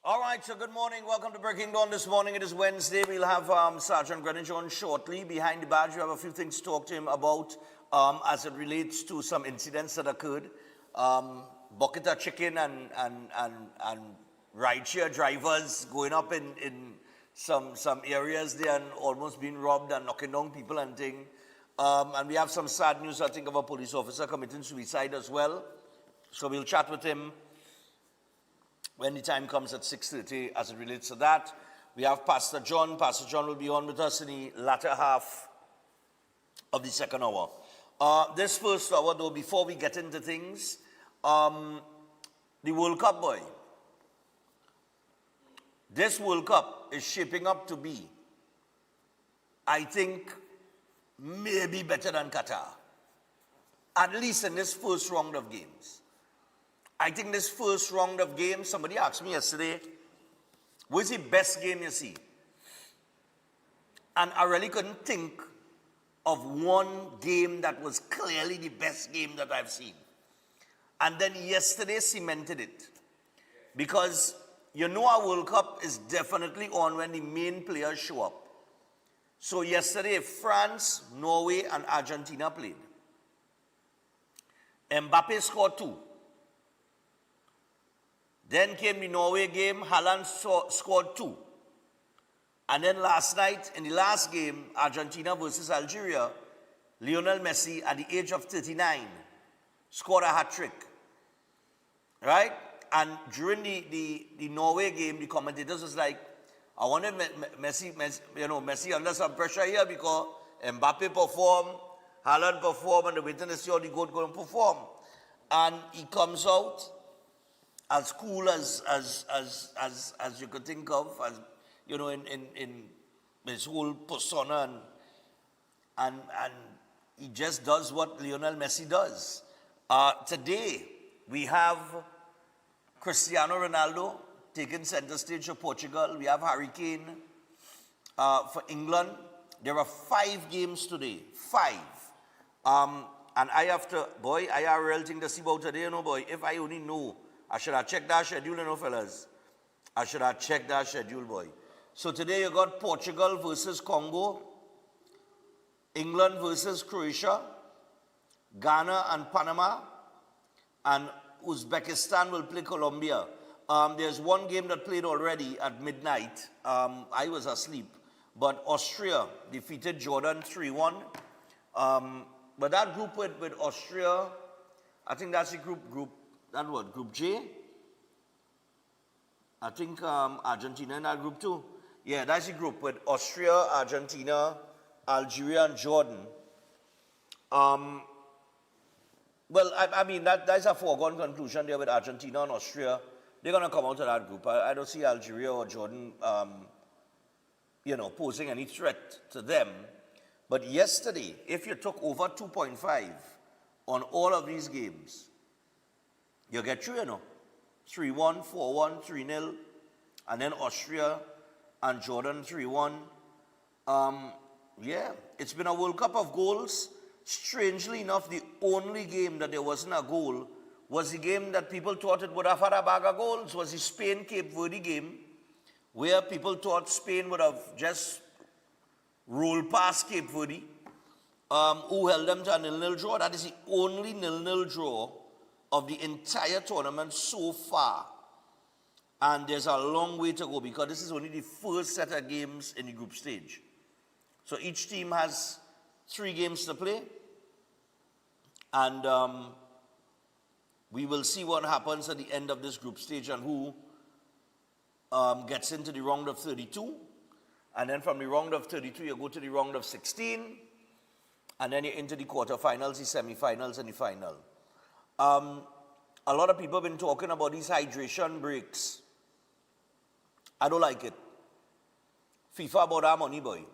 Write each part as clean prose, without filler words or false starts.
All right, so good morning. Welcome to Breaking Dawn this morning. It is Wednesday. We'll have Sergeant Greenwich on shortly. Behind the badge, we have a few things to talk to him about as it relates to some incidents that occurred. Bucketa chicken and rideshare drivers going up in some areas there and almost being robbed and knocking down people and things. And we have some sad news, I think, of a police officer committing suicide as well. So we'll chat with him when the time comes at 6:30 as it relates to that. We have Pastor John. Pastor John will be on with us in the latter half of the second hour. This first hour, though, before we get into things, the World Cup, boy. This World Cup is shaping up to be, I think, maybe better than Qatar. At least in this first round of games. I think this first round of games, somebody asked me yesterday, what's the best game you see? And I really couldn't think of one game that was clearly the best game that I've seen. And then yesterday cemented it. Because you know our World Cup is definitely on when the main players show up. So yesterday, France, Norway, and Argentina played. Mbappe scored 2. Then came the Norway game, Haaland scored 2. And then last night, in the last game, Argentina versus Algeria, Lionel Messi, at the age of 39, scored a hat-trick. Right? And during the Norway game, the commentators was like, I wonder Messi under some pressure here because Mbappe performed, Haaland performed, and the waiting to see how the goat going to perform. And he comes out as cool as you could think of, as you know, in his whole persona, and he just does what Lionel Messi does. Today we have Cristiano Ronaldo taking center stage for Portugal. We have Harry Kane for England. There are 5 games today. 5. And I have to, boy, I have a real thing to see about today, you know, boy. If I only know, I should have checked that schedule, you know, fellas. I should have checked that schedule, boy. So today you got Portugal versus Congo, England versus Croatia, Ghana and Panama, and Uzbekistan will play Colombia. There's one game that played already at midnight. I was asleep. But Austria defeated Jordan 3-1. But that group with Austria, I think that's the group, that what, Group J? I think Argentina in that group too. Yeah, that's the group with Austria, Argentina, Algeria, and Jordan. Well, I mean, that's a foregone conclusion there with Argentina and Austria. They're going to come out of that group. I don't see Algeria or Jordan, posing any threat to them. But yesterday, if you took over 2.5 on all of these games, you get through, 3-1, 4-1, 3-0, and then Austria and Jordan 3-1. Yeah, it's been a World Cup of goals. Strangely enough, the only game that there wasn't a goal was the game that people thought it would have had a bag of goals, was the Spain-Cape Verde game, where people thought Spain would have just rolled past Cape Verde, who held them to a 0-0 draw. That is the only 0-0 draw of the entire tournament so far. And there's a long way to go because this is only the first set of games in the group stage. So each team has 3 games to play. And we will see what happens at the end of this group stage and who gets into the round of 32. And then from the round of 32, you go to the round of 16. And then you're into the quarterfinals, the semifinals, and the final. A lot of people have been talking about these hydration breaks. I don't like it. FIFA about our money, boy.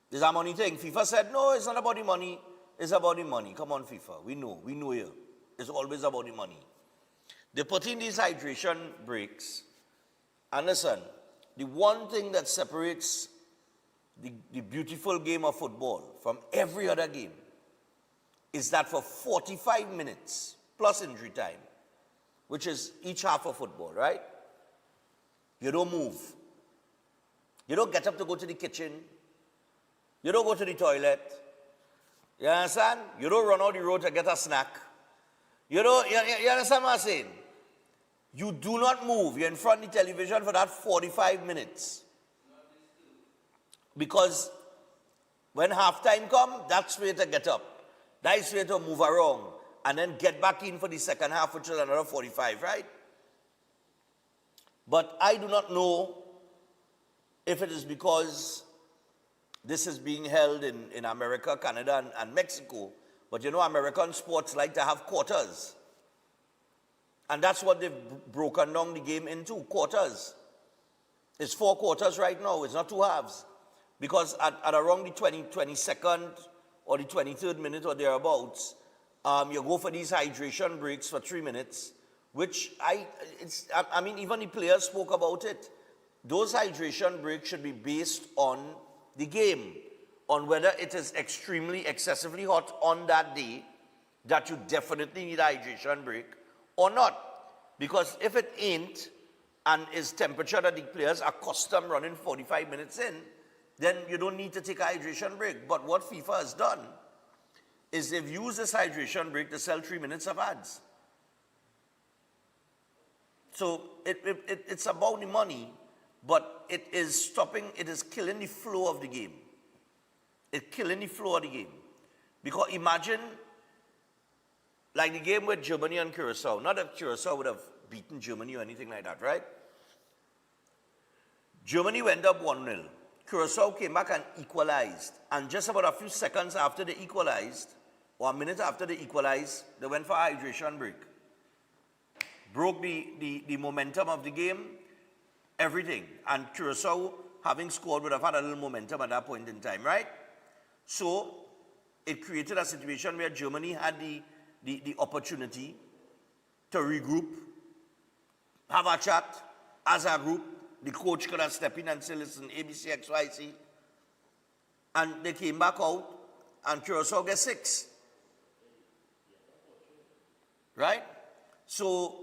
There's a money thing. FIFA said, no, it's not about the money. It's about the money. Come on, FIFA. We know here. It's always about the money. They put in these hydration breaks. And listen, the one thing that separates the beautiful game of football from every other game is that for 45 minutes, plus injury time, which is each half of football, right? You don't move. You don't get up to go to the kitchen. You don't go to the toilet. You understand? You don't run out the road to get a snack. You understand what I'm saying? You do not move. You're in front of the television for that 45 minutes. Because when halftime comes, that's where to get up. That's where to move around. And then get back in for the second half, which is another 45, right? But I do not know if it is because this is being held in America, Canada, and Mexico. But you know, American sports like to have quarters. And that's what they've broken down the game into, quarters. It's 4 quarters right now. It's not 2 halves. Because at around the 22nd or the 23rd minute or thereabouts, you go for these hydration breaks for 3 minutes, which I mean, even the players spoke about it. Those hydration breaks should be based on the game, on whether it is extremely, excessively hot on that day, that you definitely need a hydration break, or not. Because if it ain't, and is temperature that the players are accustomed running 45 minutes in, then you don't need to take a hydration break. But what FIFA has done is they've used this hydration break to sell 3 minutes of ads. So it's about the money, but it is killing the flow of the game. It's killing the flow of the game. Because imagine, like the game with Germany and Curacao, not that Curacao would have beaten Germany or anything like that, right? Germany went up 1-0. Curacao came back and equalized. And just about a few seconds after they equalized, or a minute after they equalized, they went for a hydration break. Broke the momentum of the game, everything. And Curacao, having scored, would have had a little momentum at that point in time, right? So it created a situation where Germany had the opportunity to regroup, have a chat as a group. The coach could have stepped in and said, listen, ABC, XYZ. And they came back out, and Curacao get 6. Right? So,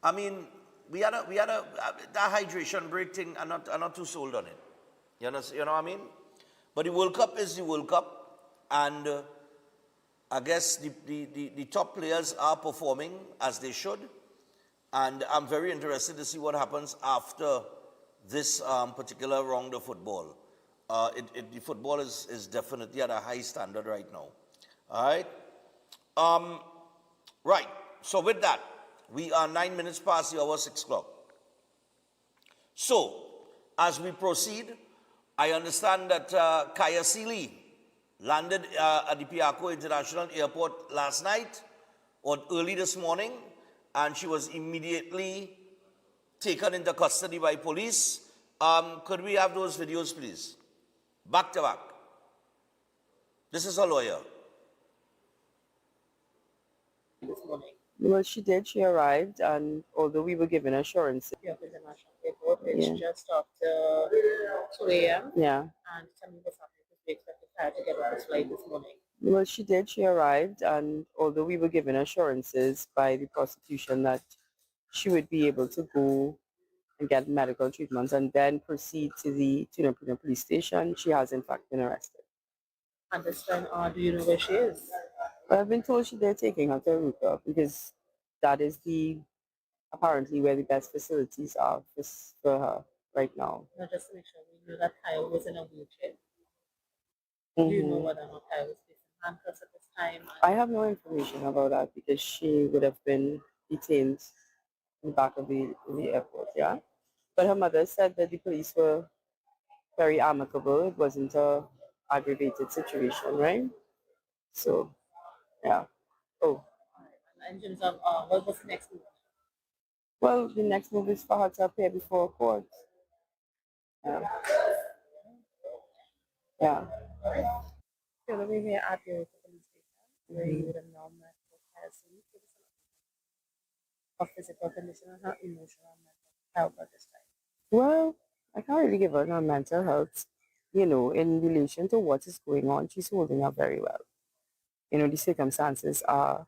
I mean, we had that hydration break thing, I'm not too sold on it. You know what I mean? But the World Cup is the World Cup, and I guess the top players are performing as they should. And I'm very interested to see what happens after this particular round of football. The football is definitely at a high standard right now. All right? Right. So with that, we are 9 minutes past the hour, 6 o'clock. So, as we proceed, I understand that Kaya Seeley landed at the Piarco International Airport last night or early this morning, and she was immediately taken into custody by police. Could we have those videos, please? Back to back. This is a lawyer. This morning. Well, she did. She arrived, and although we were given assurances. Yeah, International Airport. It's just after 2 a.m. Yeah. And tell me what's happening because we expected her to get on this flight this morning. Well, she did. She arrived, and although we were given assurances by the prosecution that she would be able to go and get medical treatment and then proceed to the Tunapuna police station, she has in fact been arrested. And this time, do you know where she is? But I've been told they're taking her to Aruca because that is apparently where the best facilities are for her right now. Now, just to make sure we knew that Kyle was in a wheelchair. Do you know whether or not Kyle was placed in handcuffs at this time? I have no information about that because she would have been detained in the back of the airport, yeah. But her mother said that the police were very amicable. It wasn't a aggravated situation, right? So, yeah. Oh. In terms of what was the next move? Well, the next move is for her to appear before court. Yeah. Yeah. So we were at the police station where you would have now met with Kelsey. Of physical condition and her emotional and mental health at this time. Well, I can't really give her her mental health. You know, in relation to what is going on, she's holding up very well. You know, the circumstances are,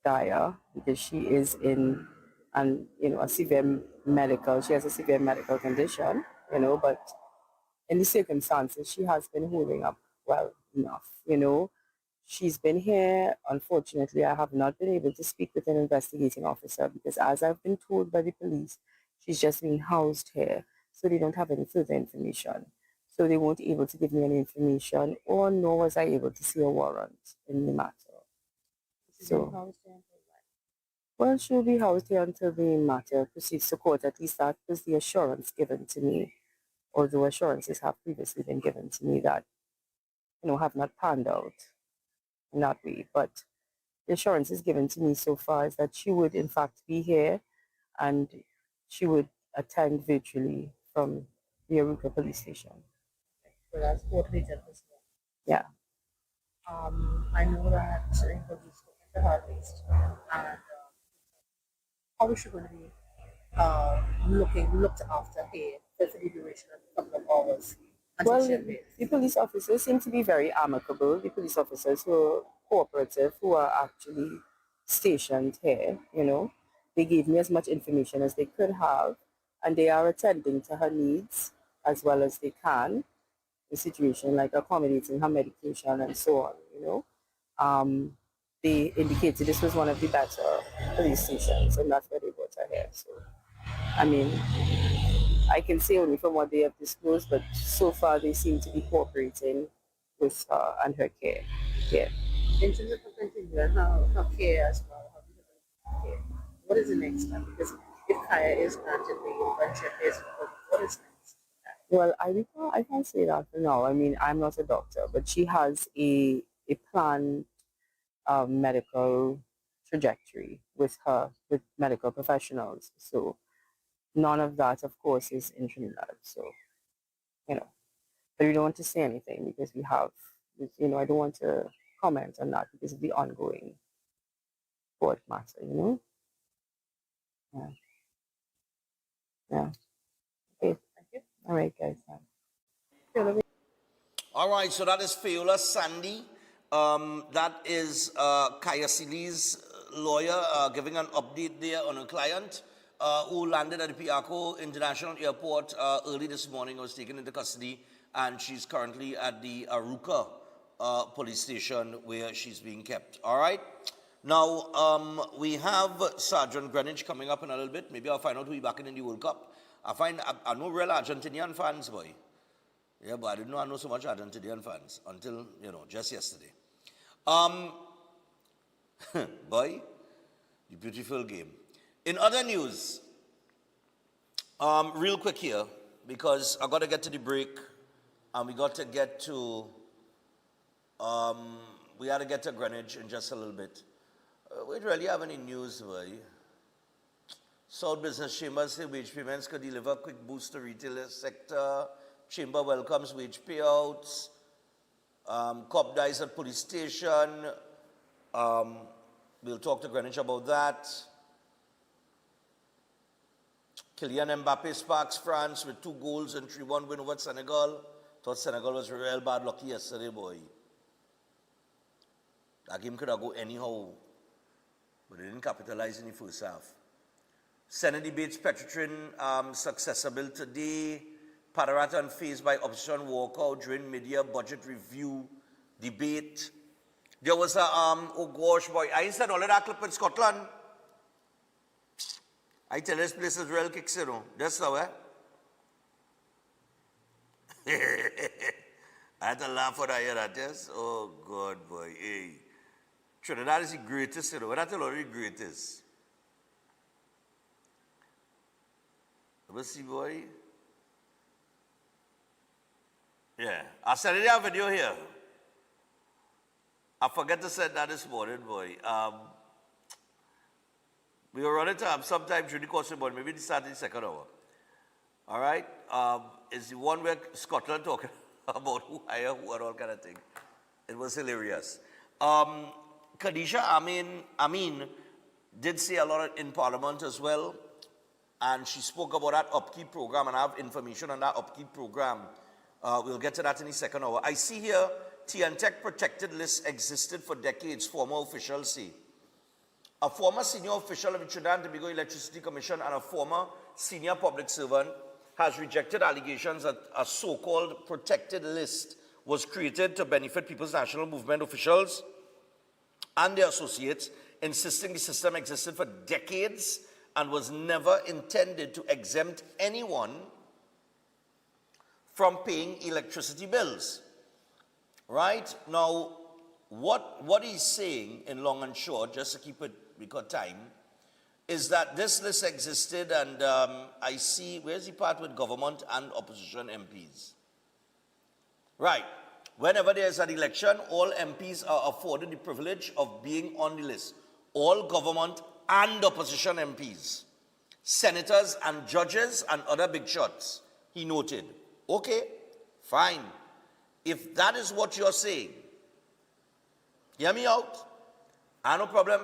dire because she is in and she has a severe medical condition, but in the circumstances, she has been holding up well enough. She's been here. Unfortunately, I have not been able to speak with an investigating officer because, as I've been told by the police, she's just being housed here, so they don't have any further information. So they weren't able to give me any information, or nor was I able to see a warrant in the matter. So, well, she'll be housed here until the matter proceeds to court. At least that was the assurance given to me, although assurances have previously been given to me that, have not panned out in that way. But the assurances given to me so far is that she would, in fact, be here and she would attend virtually from the Aruka police station. So that's what we did this morning. Yeah. I know that you've spoken to her at least, and how is she going to be looked after here for the duration of a couple of hours? Well, the police officers seem to be very amicable. The police officers who are cooperative, who are actually stationed here, they gave me as much information as they could have, and they are attending to her needs as well as they can. The situation, like accommodating her medication and so on. They indicated this was one of the better police stations, and that's where they brought her here. So, I mean, I can say only from what they have disclosed, but so far they seem to be cooperating with her and her care. Yeah. In terms of continuing her care as well, care, what is the next step? Because if Kaya is granted the friendship is, what is next? Well, I can't say that for now. I mean, I'm not a doctor, but she has a planned medical trajectory with medical professionals. So none of that, of course, is in Trinidad. So, but we don't want to say anything because I don't want to comment on that because of the ongoing court matter, Yeah. Yeah. Okay. Thank you. All right, guys. All right, so that is Fiola Sandy. That is Kaya Sili's lawyer giving an update there on a client who landed at the Piaco International Airport early this morning, was taken into custody, and she's currently at the Aruka police station where she's being kept. All right? Now, we have Sergeant Greenwich coming up in a little bit. Maybe I'll find out who he's backing in the World Cup. I know real Argentinian fans, boy. Yeah, but I didn't know I know so much Argentinian fans until, just yesterday. Boy, the beautiful game. In other news, real quick here, because I got to get to the break, and we got to get to, we had to get to Greenwich in just a little bit. We don't really have any news, boy. South Business Chamber say wage payments could deliver a quick boost to retail sector. Chamber welcomes wage payouts. Cop dies at police station. We'll talk to Greenwich about that. Kylian Mbappe sparks France with 2 goals and 3-1 win over Senegal. Thought Senegal was real bad lucky yesterday, boy. That game could have go anyhow, but they didn't capitalize in the first half. Senate debates Petrotrin successor bill today. Padarata unfazed by opposition walkout during media budget review debate. There was a, oh gosh, boy, I said all of that clip in Scotland. I tell this place is real kicks, Just so, I had to laugh when I hear that, yes? Oh, God, boy, hey. Trinidad is the greatest, But that's a lot of the greatest. Let's see, boy. Yeah, I said it in a video here. I forget to say that this morning, boy. We were running to have sometime during the course of the morning, maybe the start of the second hour. All right? It's the one where Scotland talking about who hire who and all kind of thing. It was hilarious. Khadija Amin did say a lot in Parliament as well, and she spoke about that upkeep program, and I have information on that upkeep program. We'll get to that in the second hour. I see here, TNTech protected list existed for decades, former officials say. a former senior official of the Trinidad and Tobago Electricity Commission and a former senior public servant, has rejected allegations that a so-called protected list was created to benefit People's National Movement officials and their associates, insisting the system existed for decades and was never intended to exempt anyone from paying electricity bills. Right? Now, what he's saying in long and short, just to keep it, because time, is that this list existed, and I see, where's the part with government and opposition MPs? Right. Whenever there's an election, all MPs are afforded the privilege of being on the list. All government and opposition MPs, senators and judges and other big shots, he noted. Okay, fine. If that is what you're saying, hear me out. I no problem.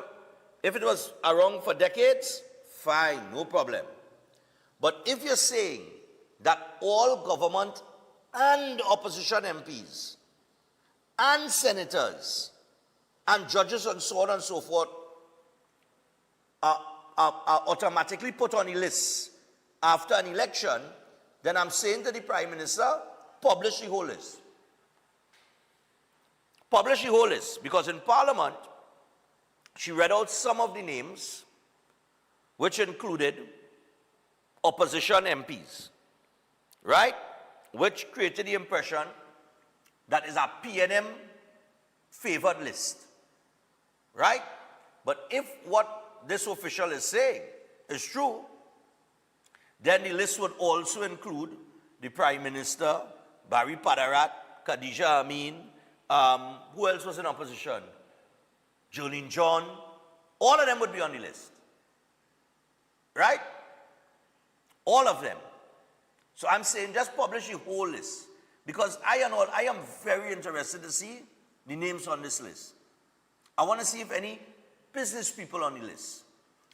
If it was around for decades, fine, no problem. But if you're saying that all government and opposition MPs and senators and judges and so on and so forth are automatically put on the list after an election, then I'm saying to the Prime Minister, publish the whole list. Publish the whole list, because in Parliament, she read out some of the names, which included opposition MPs, right? Which created the impression that is a PNM favored list, right? But if what this official is saying is true, then the list would also include the Prime Minister, Barry Padarat, Khadija Amin, who else was in opposition? Jolene John. All of them would be on the list. Right? All of them. So I'm saying just publish the whole list. Because I am very interested to see the names on this list. I want to see if any business people on the list.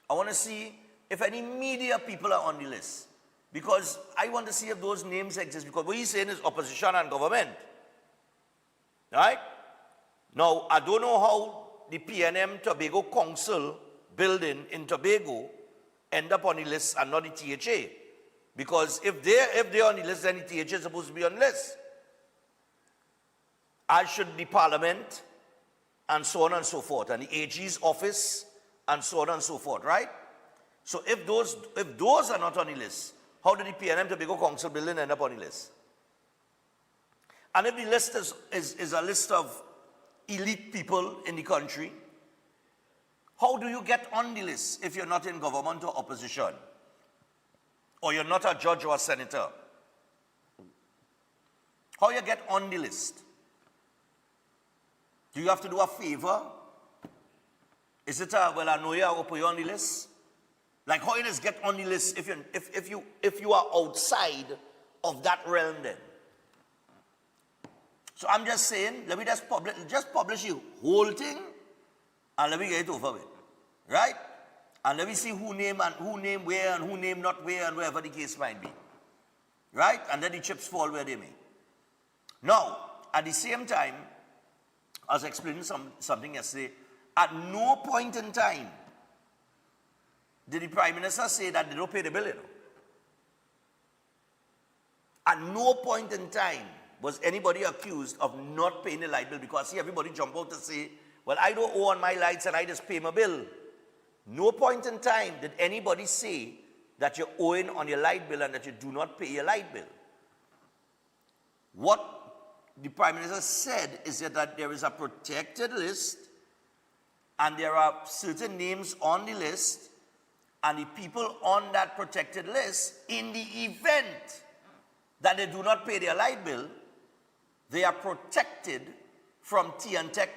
I want to see if any media people are on the list. Because I want to see if those names exist. Because what he's saying is opposition and government. Right? Now, I don't know how the PNM Tobago Council building in Tobago end up on the list and not the THA. Because if they're on the list, then the THA is supposed to be on the list. As should the Parliament, and so on and so forth, and the AG's office, and so on and so forth, right? So if those are not on the list, how did the PNM Tobago Council building end up on the list? And if the list is a list of elite people in the country, how do you get on the list if you're not in government or opposition? Or you're not a judge or a senator? How you get on the list? Do you have to do a favor? Is it well, I know you, I will put you on the list? Like how you just get on the list if you are outside of that realm then? So I'm just saying, let me just publish the whole thing and let me get it over with. Right? And let me see who name where and who name not where and wherever the case might be. Right? And then the chips fall where they may. Now, at the same time, I was explaining something yesterday, at no point in time did the Prime Minister say that they don't pay the bill, you know. At no point in time was anybody accused of not paying the light bill, because see, everybody jump out to say, well, I don't owe on my lights and I just pay my bill. No point in time did anybody say that you're owing on your light bill and that you do not pay your light bill. What the Prime Minister said is that there is a protected list and there are certain names on the list, and the people on that protected list, in the event that they do not pay their light bill, they are protected from T&Tech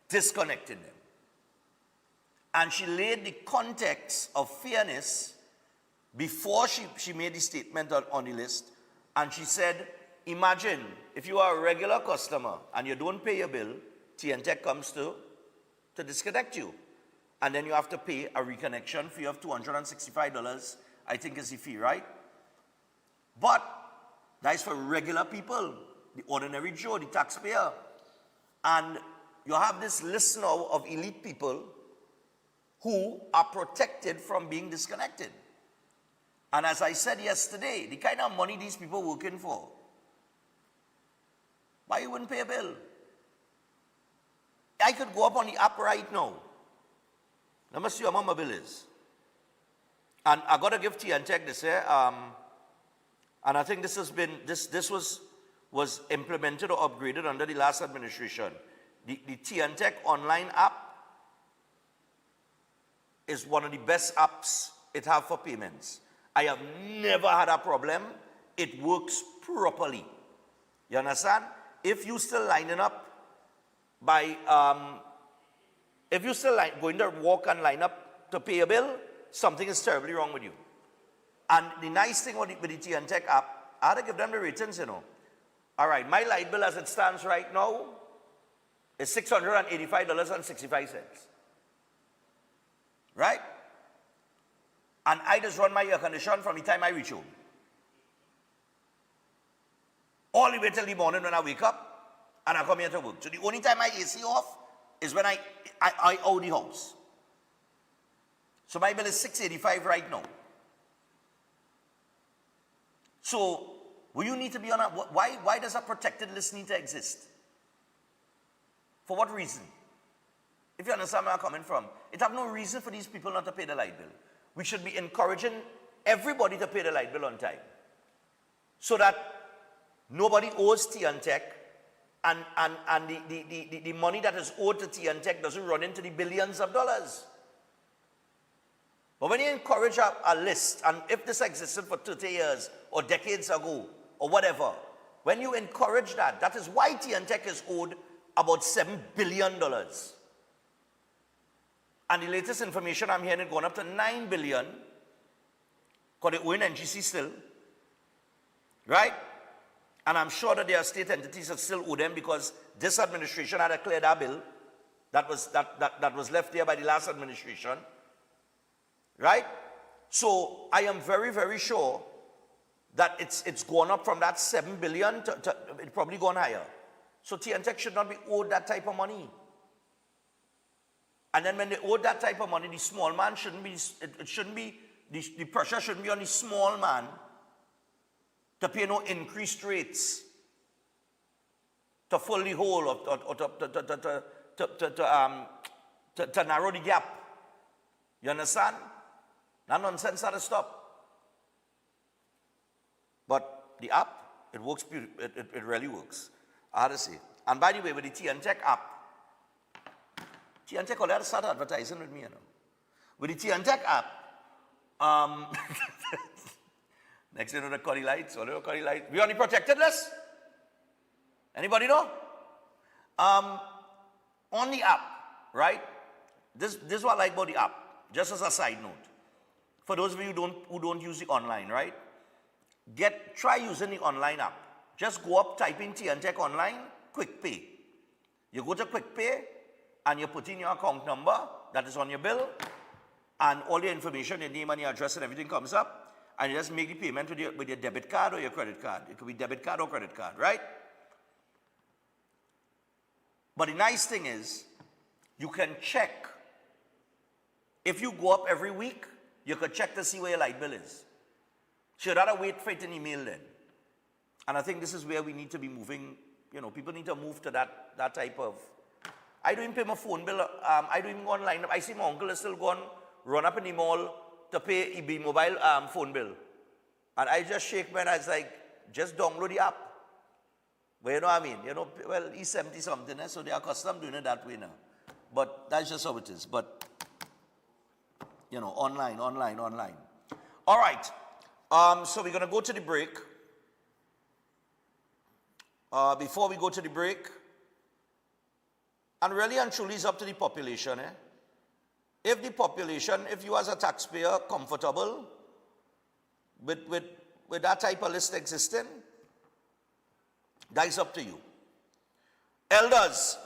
disconnecting them. And she laid the context of fairness before she made the statement on the list. And she said, imagine if you are a regular customer and you don't pay your bill, T&Tech comes to disconnect you. And then you have to pay a reconnection fee of $265, I think is the fee, right? But that is for regular people, the ordinary Joe, the taxpayer. And you have this list now of elite people who are protected from being disconnected. And as I said yesterday, the kind of money these people are working for, why you wouldn't pay a bill? I could go up on the app right now. Let me see how much my bill is. And I got to give T&Tech this here. And I think this has been, this was implemented or upgraded under the last administration. The T&Tech online app is one of the best apps it has for payments. I have never had a problem. It works properly. You understand? If you still lining up by, if you still going to walk and line up to pay a bill, something is terribly wrong with you. And the nice thing with the T&Tech app, I had to give them the ratings, you know. All right, my light bill as it stands right now is $685.65. Right? And I just run my air condition from the time I reach home. All the way till the morning when I wake up and I come here to work. So the only time my AC off is when I out the house. So my bill is $685 right now. So will you need to be on a, why does a protected list need to exist? For what reason? If you understand where I'm coming from, it have no reason for these people not to pay the light bill. We should be encouraging everybody to pay the light bill on time, so that nobody owes T&Tech, and the money that is owed to T&Tech doesn't run into the billions of dollars. But when you encourage a list, and if this existed for 30 years or decades ago or whatever, when you encourage that, that is why T&Tech is owed about $7 billion. And the latest information I'm hearing is going up to $9 billion, because they owe NGC still, right? And I'm sure that there are state entities that still owe them, because this administration had to clear that bill that was left there by the last administration, right? So I am very, very sure that it's gone up from that $7 billion to it's probably gone higher. So T&Tech should not be owed that type of money. And then when they owe that type of money, the small man shouldn't be, it shouldn't be, the pressure shouldn't be on the small man to pay no increased rates to fill the hole or to narrow the gap. You understand? That nonsense had to stop. But the app, it works, it really works. I had to say. And by the way, with the T&Tech app, T&Tech already started advertising with me, you know. With the T&Tech app, next thing you know, the curry lights, we on the protected list? Anybody know? On the app, right? This is what I like about the app, just as a side note. For those of you who don't use the online, right? Try using the online app. Just go up, type in T&Tech online, quick pay. You go to quick pay, and you put in your account number that is on your bill, and all your information, your name and your address and everything comes up, and you just make the payment with your debit card or your credit card. It could be debit card or credit card, right? But the nice thing is, you can check. If you go up every week, you could check to see where your light bill is. So you'd rather wait for it in email then. And I think this is where we need to be moving. You know, people need to move to that type of. I don't even pay my phone bill. I don't even go online. I see my uncle is still going run up in the mall to pay EB mobile phone bill. And I just shake my head. I was like, just download the app. But you know what I mean? You know, well, he's 70 something, so they are accustomed doing it that way now. But that's just how it is. But, you know, online. All right. So we're going to go to the break. Before we go to the break, and really and truly it's up to the population. If the population, if you as a taxpayer comfortable with that type of list existing, that is up to you. Elders.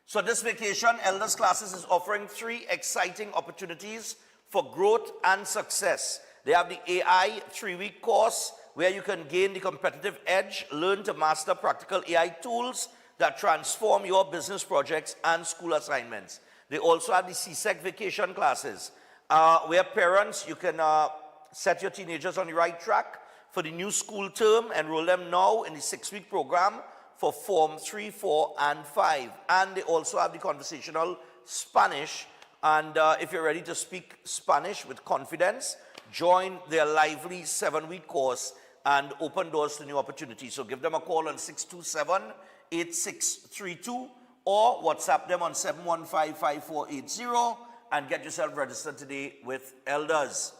So this vacation, Elders Classes is offering 3 exciting opportunities for growth and success. They have the AI 3-week course where you can gain the competitive edge, learn to master practical AI tools that transform your business projects and school assignments. They also have the CSEC vacation classes, where parents, you can set your teenagers on the right track for the new school term, enroll them now in the 6-week program for Form 3, 4, and 5. And they also have the conversational Spanish. And if you're ready to speak Spanish with confidence, join their lively 7-week course and open doors to new opportunities. So give them a call on 627-8632 or WhatsApp them on 715-5480 and get yourself registered today with Elders.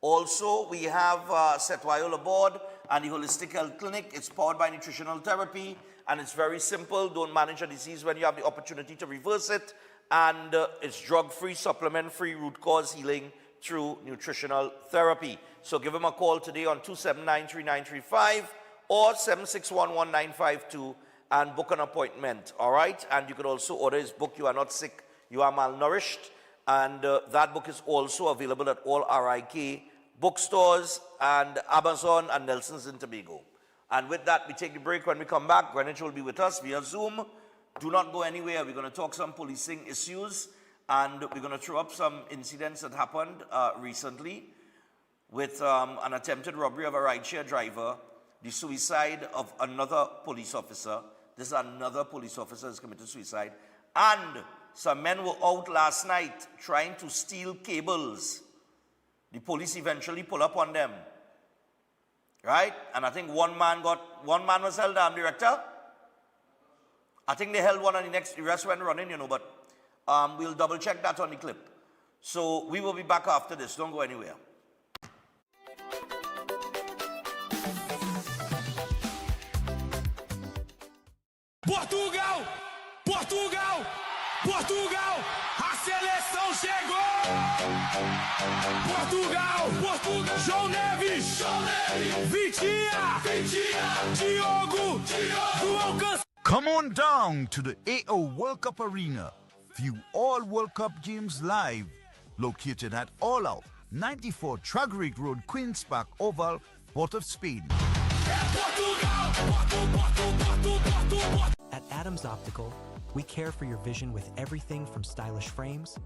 Also, we have Setwayo aboard and the Holistic Health Clinic. It's powered by nutritional therapy, and it's very simple. Don't manage a disease when you have the opportunity to reverse it. And it's drug-free, supplement-free root cause healing through nutritional therapy. So give him a call today on 279-3935 or 761-1952 and book an appointment, all right? And you could also order his book, You Are Not Sick, You Are Malnourished. And that book is also available at all RIK bookstores and Amazon and Nelson's in Tobago. And with that, we take the break. When we come back, Greenwich will be with us via Zoom. Do not go anywhere. We're going to talk some policing issues, and we're going to throw up some incidents that happened recently with an attempted robbery of a rideshare driver, the suicide of another police officer. This is another police officer who's committed suicide. And some men were out last night trying to steal cables. The police eventually pull up on them. Right? And I think one man was held down, Director. I think they held one on the rest went running, but we'll double check that on the clip. So we will be back after this. Don't go anywhere. Portugal! Portugal! Portugal! A seleção chegou! Portugal! Portugal! João Neves! Vitinha! Diogo! João Cancelo! Come on down to the AO World Cup Arena. View all World Cup games live. Located at All Out, 94 Tragrig Road, Queen's Park Oval, Port of Spain. At Adams Optical, we care for your vision with everything from stylish frames,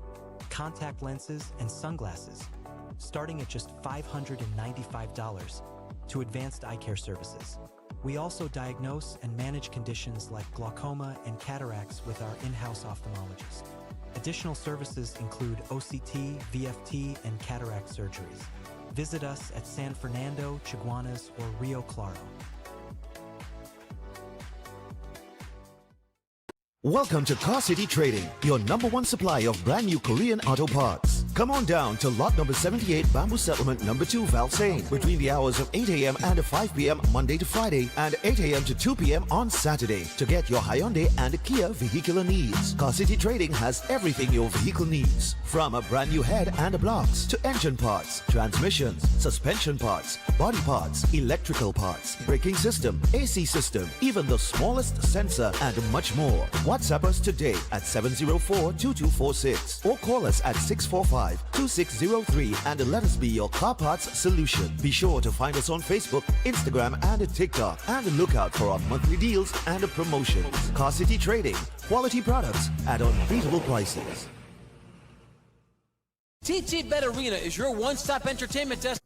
contact lenses, and sunglasses, starting at just $595, to advanced eye care services. We also diagnose and manage conditions like glaucoma and cataracts with our in-house ophthalmologist. Additional services include OCT, VFT, and cataract surgeries. Visit us at San Fernando, Chaguanas, or Rio Claro. Welcome to Car City Trading, your #1 supply of brand new Korean auto parts. Come on down to lot number 78, Bamboo Settlement number 2, Valsain, between the hours of 8 a.m. and 5 p.m. Monday to Friday and 8 a.m. to 2 p.m. on Saturday to get your Hyundai and Kia vehicular needs. Car City Trading has everything your vehicle needs, from a brand new head and blocks to engine parts, transmissions, suspension parts, body parts, electrical parts, braking system, AC system, even the smallest sensor, and much more. WhatsApp us today at 704-2246 or call us at 645-2603 and let us be your car parts solution. Be sure to find us on Facebook, Instagram, and TikTok, and look out for our monthly deals and promotions. Car City Trading, quality products at unbeatable prices. TT Bet Arena is your one-stop entertainment destination.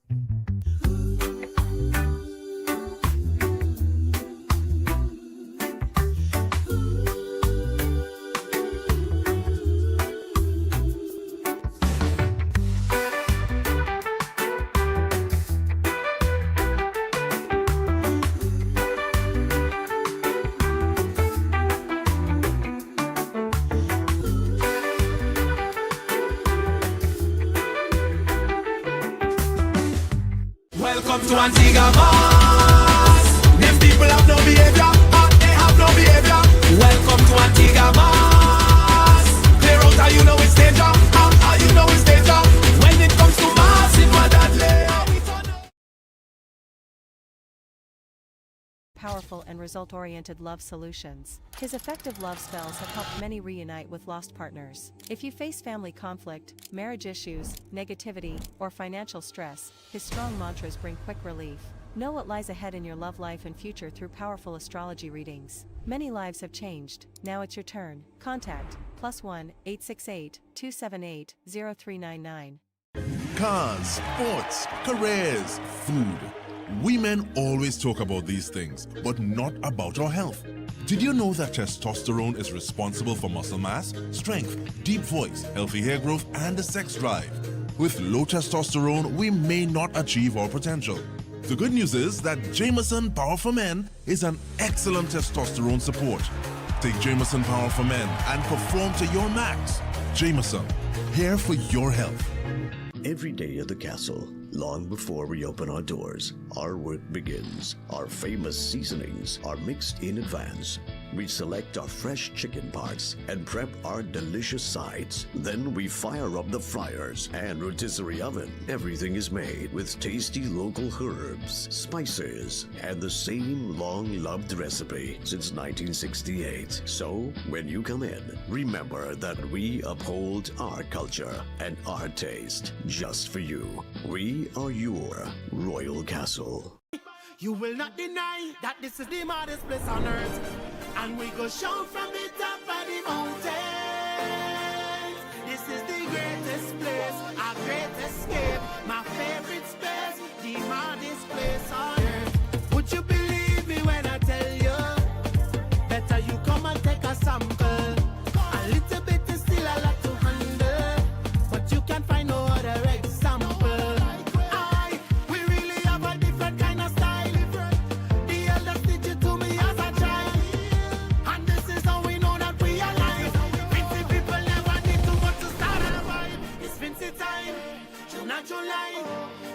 Welcome to Antigua Mars. Them people have no behavior, they have no behavior. Welcome to Antigua Mars. Clear out how you know it's danger, how you know it's danger. When it comes to Mars, it was deadly. Powerful and result-oriented love solutions. His effective love spells have helped many reunite with lost partners. If you face family conflict, marriage issues, negativity, or financial stress, his strong mantras bring quick relief. Know what lies ahead in your love life and future through powerful astrology readings. Many lives have changed. Now it's your turn. Contact +1 868 278 0399. Cars, sports, careers, food. We men always talk about these things, but not about our health. Did you know that testosterone is responsible for muscle mass, strength, deep voice, healthy hair growth, and the sex drive? With low testosterone, we may not achieve our potential. The good news is that Jameson Power for Men is an excellent testosterone support. Take Jameson Power for Men and perform to your max. Jameson, here for your health. Every day at the castle, long before we open our doors, our work begins. Our famous seasonings are mixed in advance. We select our fresh chicken parts and prep our delicious sides. Then we fire up the fryers and rotisserie oven. Everything is made with tasty local herbs, spices, and the same long-loved recipe since 1968. So, when you come in, remember that we uphold our culture and our taste just for you. We are your Royal Castle. You will not deny that this is the maddest place on earth. And we go shout from the top of the mountains. This is the greatest place, our great escape, my favorite space, the maddest place on earth. Would you believe me when I tell you? Better you come and take a sample. A little bit is still a lot to handle, but you can find no other example. We really have a different kind of style. The elders did it to me as a child, and this is how we know that we are alive. Fancy people never need too much to start a vibe. It's fancy time, June and July.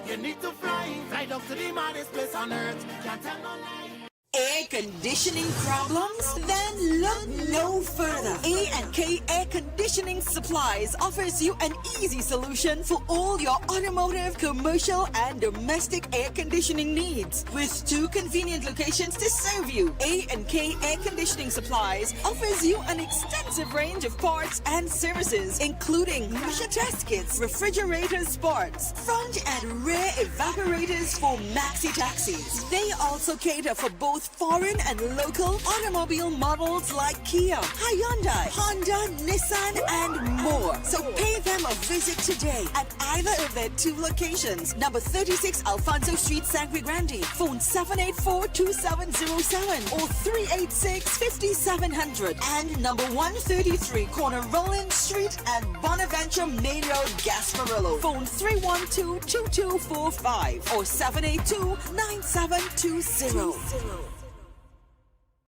You need to fly right up to the maddest place on earth. Can't tell no lie. Air conditioning problems? Then look no further. A&K Air Conditioning Supplies offers you an easy solution for all your automotive, commercial, and domestic air conditioning needs. With 2 convenient locations to serve you, A&K Air Conditioning Supplies offers you an extensive range of parts and services, including pressure test kits, refrigerators parts, front and rear evaporators for maxi taxis. They also cater for both foreign and local automobile models like Kia, Hyundai, Honda, Nissan, and more. So pay them a visit today at either of their 2 locations. Number 36 Alfonso Street, Sangre Grande. Phone 784-2707 or 386-5700. And number 133 Corner Roland Street and Bonaventure Main Road, Gasparillo. Phone 312-2245 or 782-9720.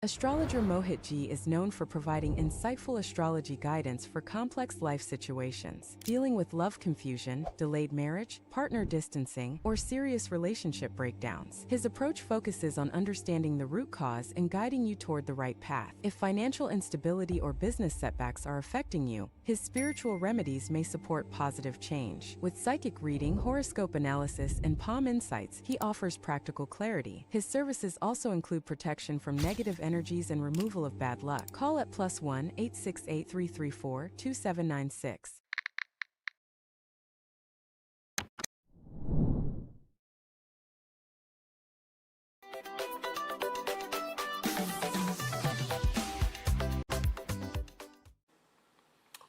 Astrologer Mohit Ji is known for providing insightful astrology guidance for complex life situations, dealing with love confusion, delayed marriage, partner distancing, or serious relationship breakdowns. His approach focuses on understanding the root cause and guiding you toward the right path. If financial instability or business setbacks are affecting you, his spiritual remedies may support positive change. With psychic reading, horoscope analysis, and palm insights, he offers practical clarity. His services also include protection from negative energies and removal of bad luck. Call at +1 868 334 2796.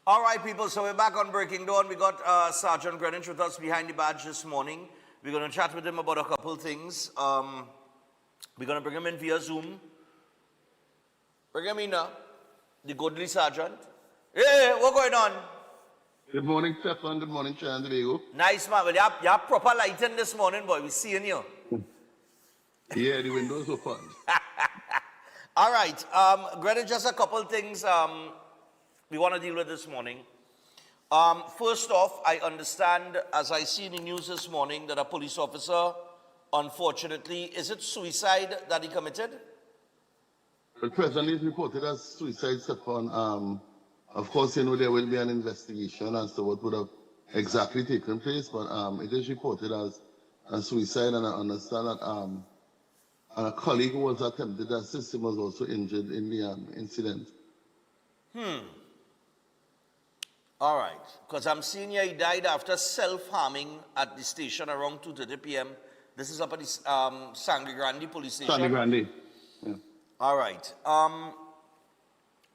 All right, people, so we're back on Breaking Dawn. We got Sergeant Greenwich with us behind the badge this morning. We're going to chat with him about a couple things. We're going to bring him in via Zoom. Bring him in now, the goodly sergeant. Hey, what's going on? Good morning, Stephan. Good morning, Trinidad and Tobago. Nice, man. Well, you have proper lighting this morning, boy. We're seeing you. Yeah, the windows open. All right. Greenwich, just a couple things we want to deal with this morning. First off, I understand, as I see in the news this morning, that a police officer, unfortunately, is it suicide that he committed? Well, presently it's reported as suicide, Stephan. Of course, you know, there will be an investigation as to what would have exactly taken place, but it is reported as a suicide, and I understand that a colleague who was attempted to assist him was also injured in the incident. All right, because I'm seeing here he died after self-harming at the station around 2:30 p.m. This is up at the Sangre Grande police station. Sangre Grande, yeah. All right.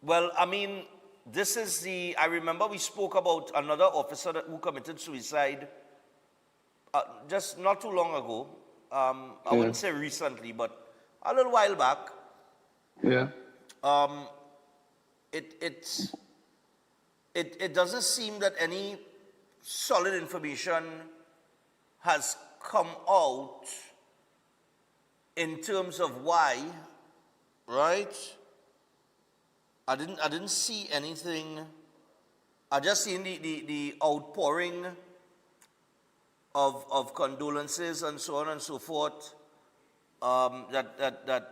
Well, I mean, this is I remember we spoke about another officer who committed suicide just not too long ago. I wouldn't say recently, but a little while back. Yeah. It doesn't seem that any solid information has come out in terms of why, right? I didn't see anything. I just seen the outpouring of condolences and so on and so forth that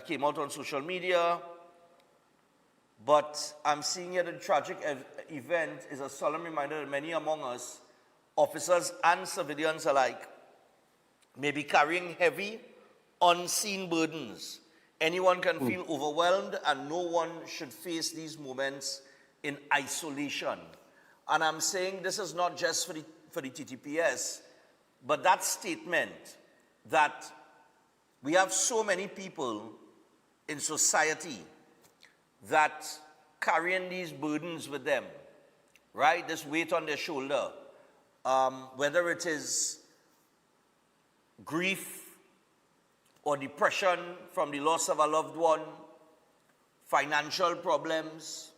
came out on social media. But I'm seeing here the tragic event is a solemn reminder that many among us, officers and civilians alike, may be carrying heavy, unseen burdens. Anyone can feel overwhelmed, and no one should face these moments in isolation. And I'm saying this is not just for the TTPS, but that statement that we have so many people in society that carrying these burdens with them, right? This weight on their shoulder, whether it is grief or depression from the loss of a loved one, financial problems,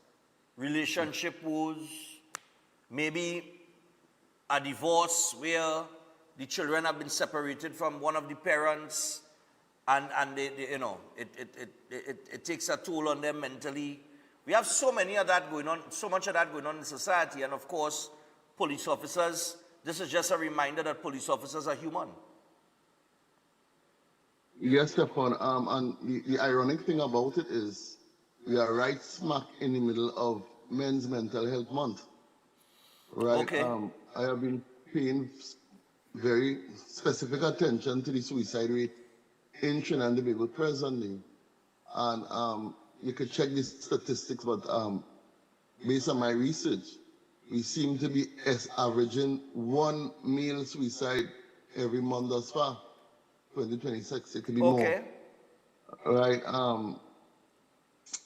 relationship woes, maybe a divorce where the children have been separated from one of the parents, and they you know, it takes a toll on them mentally. We have so many of that going on, so much of that going on in society, and of course, police officers. This is just a reminder that police officers are human. Yes, Stephan. And the ironic thing about it is we are right smack in the middle of Men's Mental Health Month. Right? Okay. I have been paying very specific attention to the suicide rate in Trinidad and Tobago presently. And you could check the statistics, but based on my research, we seem to be averaging 1 male suicide every month thus far. 2026, it could be more. Right?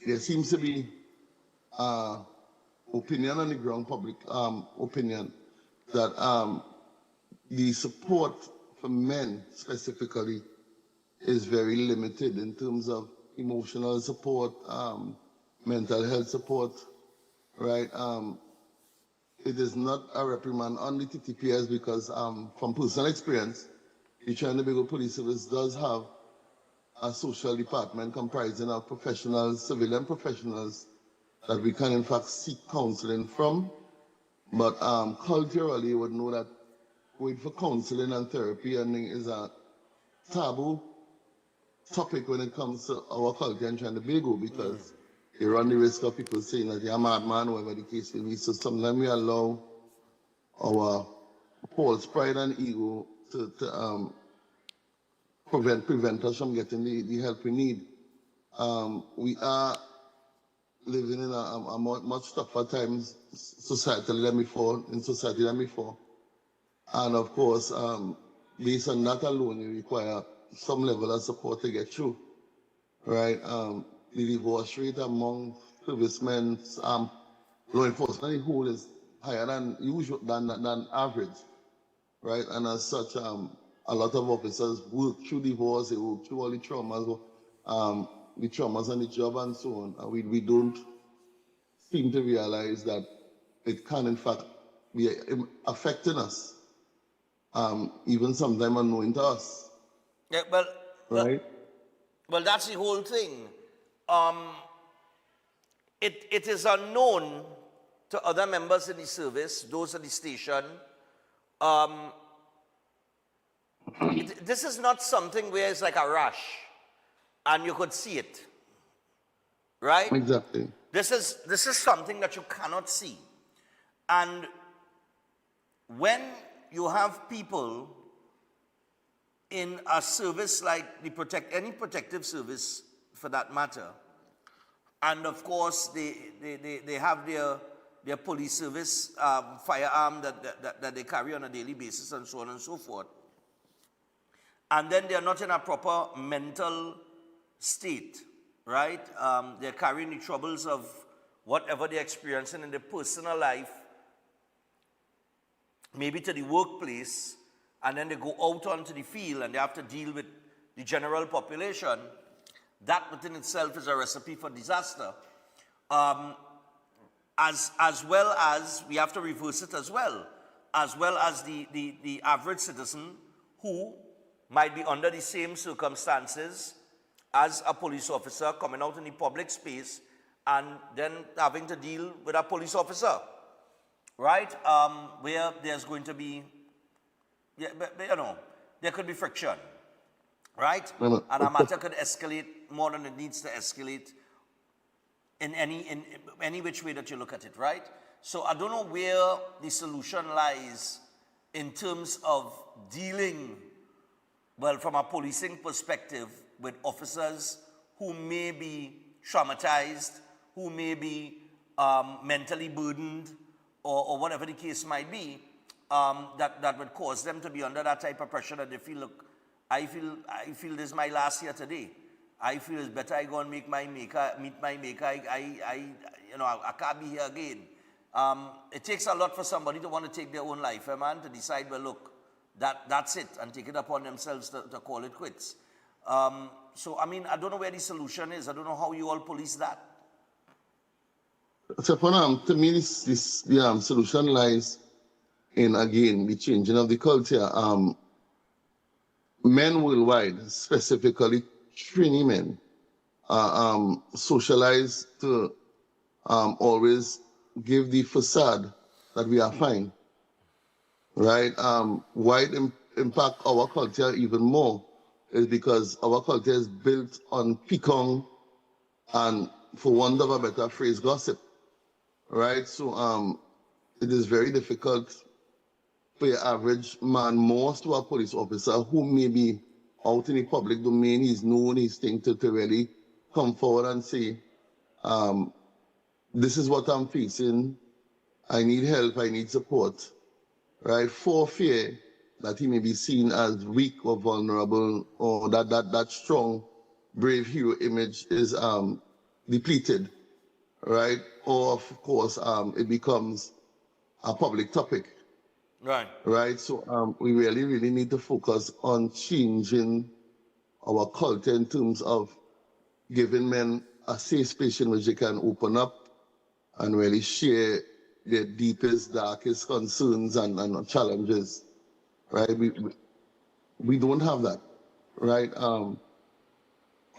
There seems to be opinion on the ground, public opinion, that the support for men specifically is very limited in terms of emotional support, mental health support, right? It is not a reprimand on the TTPS because from personal experience, the Trinidad and Tobago Police Service does have a social department comprising of professionals, civilian professionals, that we can in fact seek counseling from. But culturally, you would know that going for counseling and therapy is a taboo topic when it comes to our culture in Trinidad and Tobago, because you run the risk of people saying that you're a madman, whatever the case may be. So sometimes we allow our false pride and ego to prevent us from getting the help we need. We are living in a much tougher times society than before. And of course, based on that alone, you require some level of support to get through, right? The divorce rate among servicemen, law enforcement in whole is higher than usual, than average, right? And as such, a lot of officers work through divorce, they work through all the traumas on the job and so on. And we don't seem to realize that it can in fact be affecting us, even sometimes unknowing to us. Yeah, right? Well, that's the whole thing. It is unknown to other members in the service, those at the station. This is not something where it's like a rush and you could see it, right? Exactly. This is something that you cannot see. And when you have people in a service like any protective service for that matter, and of course they have their police service firearm that they carry on a daily basis and so on and so forth, and then they're not in a proper mental state, right? They're carrying the troubles of whatever they're experiencing in their personal life, maybe to the workplace, and then they go out onto the field and they have to deal with the general population, that within itself is a recipe for disaster. As well as, we have to reverse it as well as the average citizen who might be under the same circumstances as a police officer coming out in the public space and then having to deal with a police officer, right? Where there's going to be, yeah, but, you know, there could be friction, right? And a matter could escalate more than it needs to escalate in any which way that you look at it, right? So I don't know where the solution lies in terms of dealing, well, from a policing perspective, with officers who may be traumatized, who may be mentally burdened, or whatever the case might be, that would cause them to be under that type of pressure that they feel, look, I feel this is my last year today. I feel it's better I go and meet my maker. I can't be here again. It takes a lot for somebody to want to take their own life, man, to decide, well, look, that's it, and take it upon themselves to call it quits. So, I mean, I don't know where the solution is. I don't know how you all police that. So, to me, the solution lies in, again, the changing of the culture. Men worldwide, specifically Trini men, are socialized to always give the facade that we are fine, right? Why it impact our culture even more is because our culture is built on picong and, for want of a better phrase, gossip, right? So it is very difficult for your average man, most to a police officer who may be out in the public domain, he's known his thing to really come forward and say, this is what I'm facing, I need help, I need support, right? For fear that he may be seen as weak or vulnerable, or that strong, brave hero image is depleted, right? Or, of course, it becomes a public topic. Right. Right. So we really need to focus on changing our culture in terms of giving men a safe space in which they can open up and really share their deepest, darkest concerns and challenges. Right. We don't have that. Right. On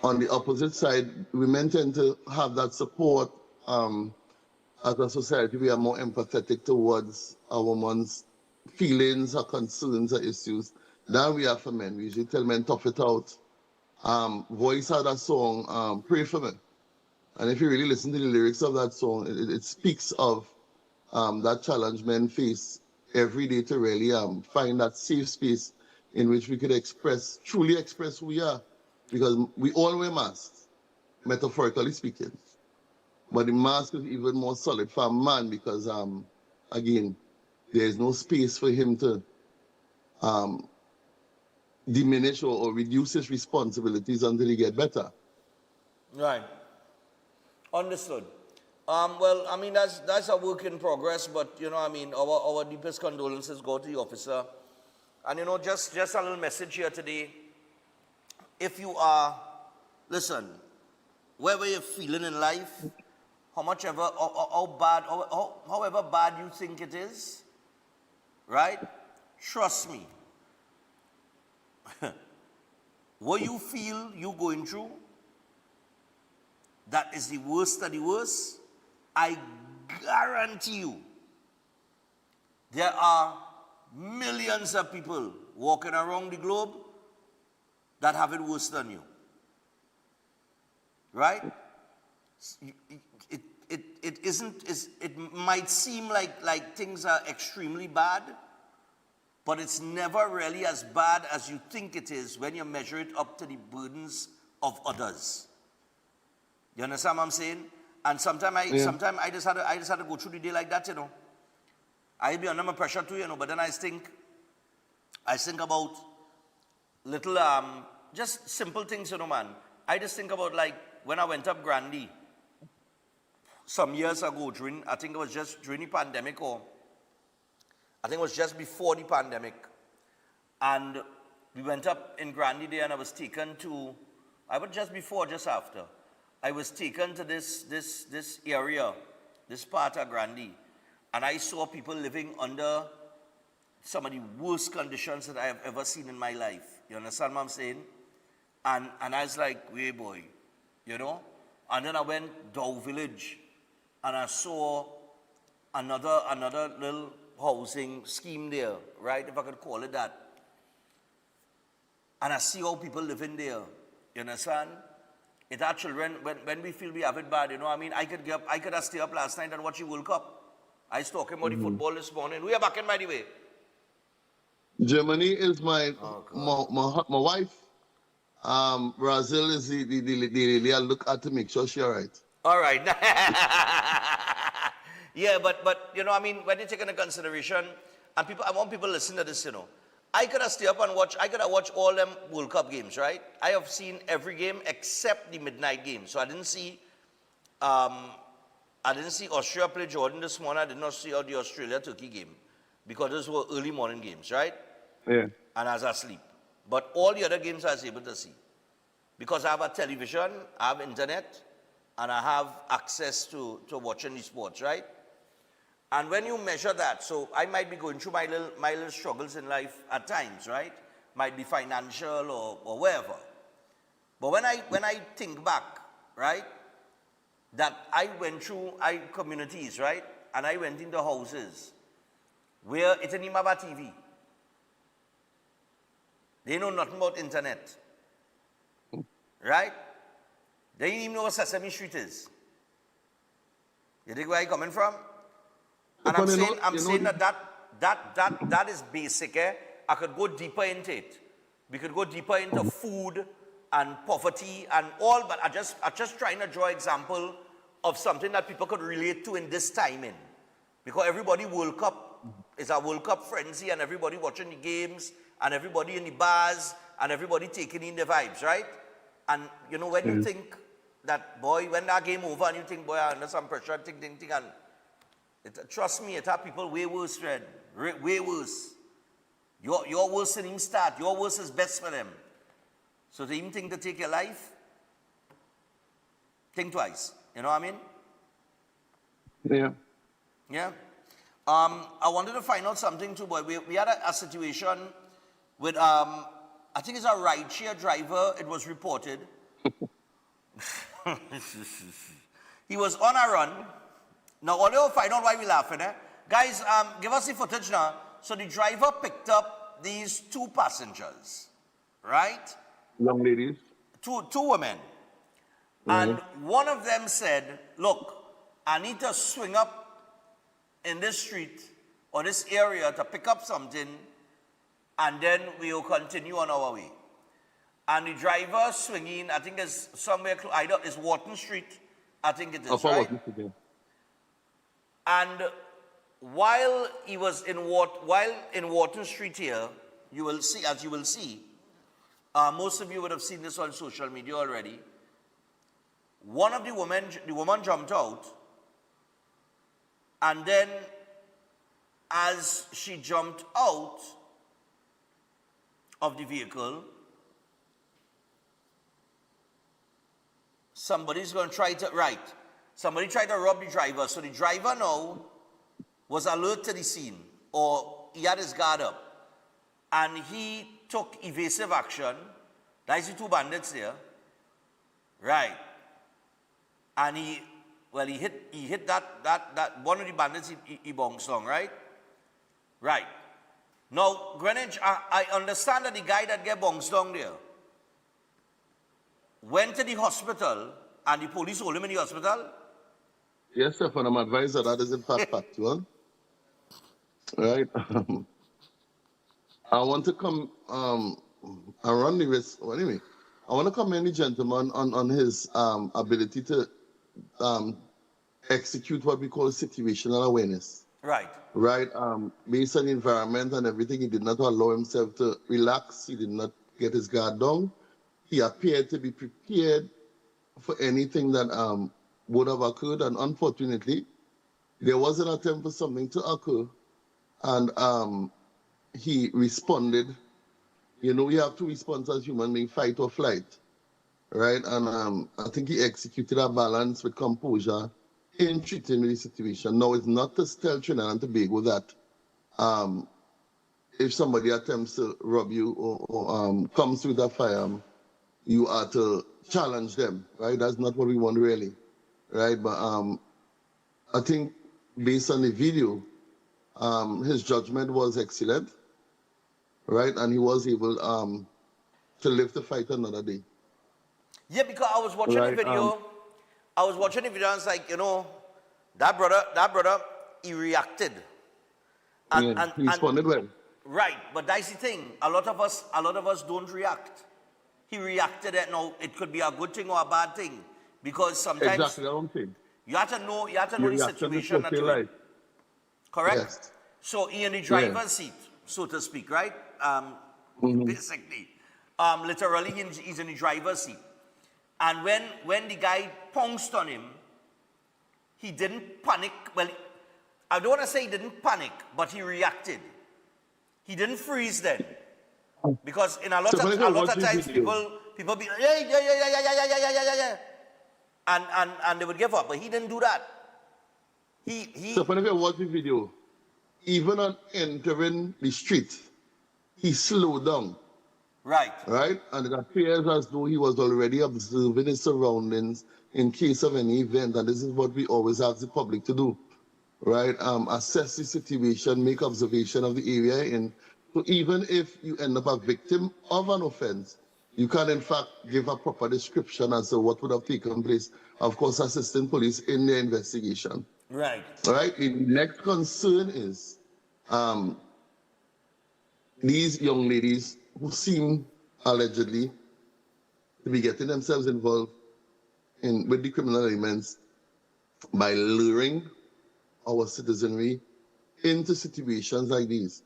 the opposite side, women tend to have that support. As a society, we are more empathetic towards our women's feelings or concerns or issues than we are for men. We usually tell men, tough it out. Voice out that song, Pray For Me. And if you really listen to the lyrics of that song, it speaks of that challenge men face every day to really find that safe space in which we could truly express who we are. Because we all wear masks, metaphorically speaking. But the mask is even more solid for a man because, again, there is no space for him to diminish or reduce his responsibilities until he get better. Right. Understood. Well, I mean, that's a work in progress, but, you know, I mean, our deepest condolences go to the officer. And, you know, just a little message here today. If you are, listen, wherever you're feeling in life, however bad you think it is, right? Trust me. What you feel you going through, that is the worst of the worst, I guarantee you, there are millions of people walking around the globe that have it worse than you. Right? It might seem like things are extremely bad, but it's never really as bad as you think it is when you measure it up to the burdens of others. You understand what I'm saying? And sometimes I just had to go through the day like that, you know. I'll be under my pressure too, you know, but then I think about little, just simple things, you know, man. I just think about, like, when I went up Grandy, some years ago, I think it was just during the pandemic, or I think it was just before the pandemic. And we went up in Grandy there, and I was taken to, I was just before, just after. I was taken to this area, this part of Grandy, and I saw people living under some of the worst conditions that I have ever seen in my life. You understand what I'm saying? And I was like, way boy, you know? And then I went Dow Village, and I saw another little housing scheme there, right? If I could call it that. And I see how people live in there. You understand? It our children, when we feel we have it bad, you know what I mean? I could have stayed up last night and watch the World Cup. I was talking about the football this morning. We are back in, by the way. Germany is my wife. Brazil is the lady I look at to make sure she's all right. All right. Yeah, but you know, I mean, when you take into consideration, and I want people to listen to this, you know. I could have stayed up and I could have watched all them World Cup games, right? I have seen every game except the midnight game. So I didn't see Austria play Jordan this morning. I did not see the Australia-Turkey game because those were early morning games, right? Yeah. And I was asleep. But all the other games I was able to see. Because I have a television, I have internet, and I have access to watching the sports, right? And when you measure that, so I might be going through my little struggles in life at times, right? Might be financial or wherever. But when I think back, right, that I went through communities, right, and I went into houses where it didn't have a TV. They know nothing about internet, right? They didn't even know what Sesame Street is. You think where I'm coming from? And I'm saying that is basic. I could go deeper into it. We could go deeper into food and poverty and all, but I'm just trying to draw example of something that people could relate to in this timing. Because everybody World Cup is a World Cup frenzy, and everybody watching the games, and everybody in the bars, and everybody taking in the vibes, right? And you know, when you think that, boy, when that game over, and you think, boy, I'm under some pressure, and trust me, it have people way worse, Red. Way worse. Your worst didn't even start. Your worst is best for them. So to even think to take your life, think twice. You know what I mean? Yeah. Yeah. I wanted to find out something too, boy. We had a situation with, I think it's a rideshare driver, it was reported. He was on a run. Now, although find out why we're laughing, guys, give us the footage now. So the driver picked up these two passengers, right? Young ladies. Two women. And one of them said, look, I need to swing up in this street or this area to pick up something, and then we'll continue on our way. And the driver swinging, I think it's somewhere, either it's Wharton Street, I think it is, right? And while he was in Wharton Street here, you will see, most of you would have seen this on social media already. One of the woman jumped out, and then as she jumped out of the vehicle, somebody's going to try to, somebody tried to rob the driver. So the driver now was alert to the scene, or he had his guard up, and he took evasive action. That's the two bandits there, right? And he hit that one of the bandits. He bounced on, right? Right. Now, Greenwich, I understand that the guy that get bounced down there went to the hospital, and the police hold him in the hospital. Yes, Stephan, I'm advised that is in fact factual. Right. I want to come around the risk. Well, anyway, I want to commend the gentleman on his ability to execute what we call situational awareness. Right. Right. Based on the environment and everything, he did not allow himself to relax. He did not get his guard down. He appeared to be prepared for anything that would have occurred, and unfortunately, there was an attempt for something to occur, and he responded. You know, we have to respond as human beings, fight or flight, right? And I think he executed a balance with composure in treating with the situation. Now, it's not to tell Trinidad and Tobago that if somebody attempts to rob you or comes with a firearm, you are to challenge them, right? That's not what we want really, right? But I think based on the video, his judgment was excellent, right? And he was able to live to fight another day. Yeah, because I was watching the video. I was watching the video and it's like, you know, that brother, he reacted. And he responded well. Right, but that's the thing. A lot of us don't react. He reacted. Now it could be a good thing or a bad thing, because sometimes exactly the wrong thing. You have to know the situation that you're in. Correct. Yes. So he in the driver's seat, so to speak, right? Basically, literally he's in the driver's seat, and when the guy pounced on him, he didn't panic. Well, I don't want to say he didn't panic, but he reacted. He didn't freeze then, because in a lot of times people be like, yeah, and they would give up, but he didn't do that. So when you watch the video, even on entering the street, he slowed down. Right. Right, and it appears as though he was already observing his surroundings in case of any event, and this is what we always ask the public to do. Right, assess the situation, make observation of the area, and so even if you end up a victim of an offense, you can in fact give a proper description as to what would have taken place. Of course, assisting police in their investigation. Right. Right. The next concern is these young ladies who seem allegedly to be getting themselves involved with the criminal elements by luring our citizenry into situations like these.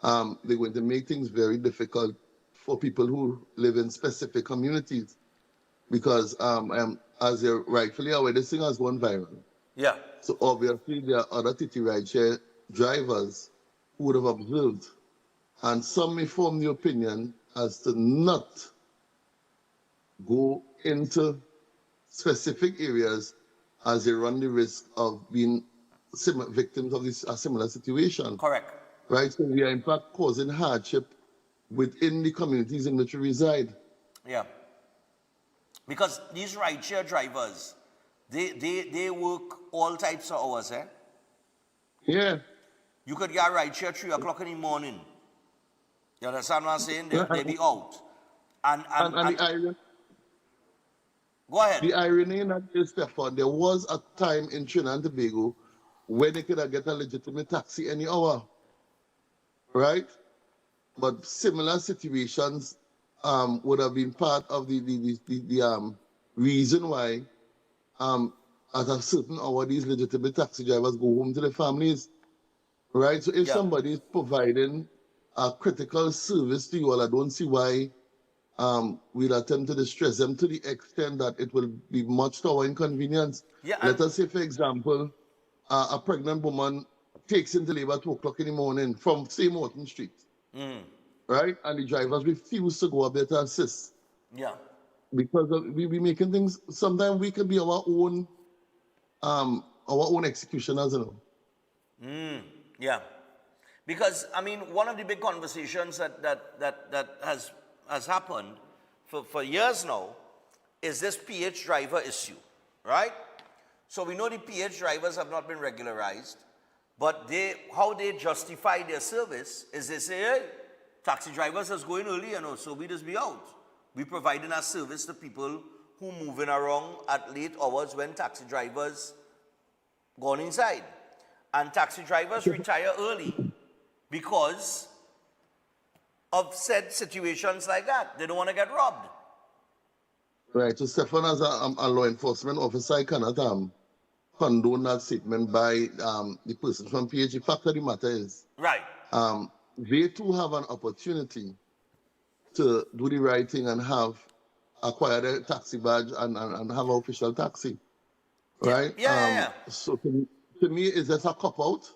They're going to make things very difficult for people who live in specific communities, because as you're rightfully aware, this thing has gone viral. Yeah. So obviously there are other TT rideshare drivers who would have observed, and some may form the opinion as to not go into specific areas as they run the risk of being victims of a similar situation. Correct. Right, so we are in fact causing hardship within the communities in which we reside. Yeah. Because these rideshare drivers, they work all types of hours, eh? Yeah. You could get a rideshare 3 o'clock in the morning. You understand what I'm saying? They be out. And the irony, go ahead. The irony in that is, Stephan, there was a time in Trinidad and Tobago where they could have get a legitimate taxi any hour, right? But similar situations would have been part of the reason why at a certain hour these legitimate taxi drivers go home to their families, right? So if somebody is providing a critical service to you all, I don't see why we'll attempt to distress them to the extent that it will be much to our inconvenience. Yeah, let us say, for example, a pregnant woman takes into labor at 2 o'clock in the morning from, say, Morton Street, right? And the drivers refuse to go up there to assist. Yeah. Because we be making things, sometimes we could be our own executioners, you know. Yeah. Because, I mean, one of the big conversations that has happened for years now is this PH driver issue, right? So we know the PH drivers have not been regularized, but how they justify their service is they say, hey, taxi drivers is going early, you know, so we just be out. We providing our service to people who moving around at late hours when taxi drivers gone inside. And taxi drivers retire early because of said situations like that. They don't want to get robbed. Right. So, Stephan, as a law enforcement officer, I cannot condone that statement by the person from PH. The fact of the matter is, right. They too have an opportunity to do the right thing and acquire a taxi badge and have an official taxi. right? Yeah. So to me, it's just a cop out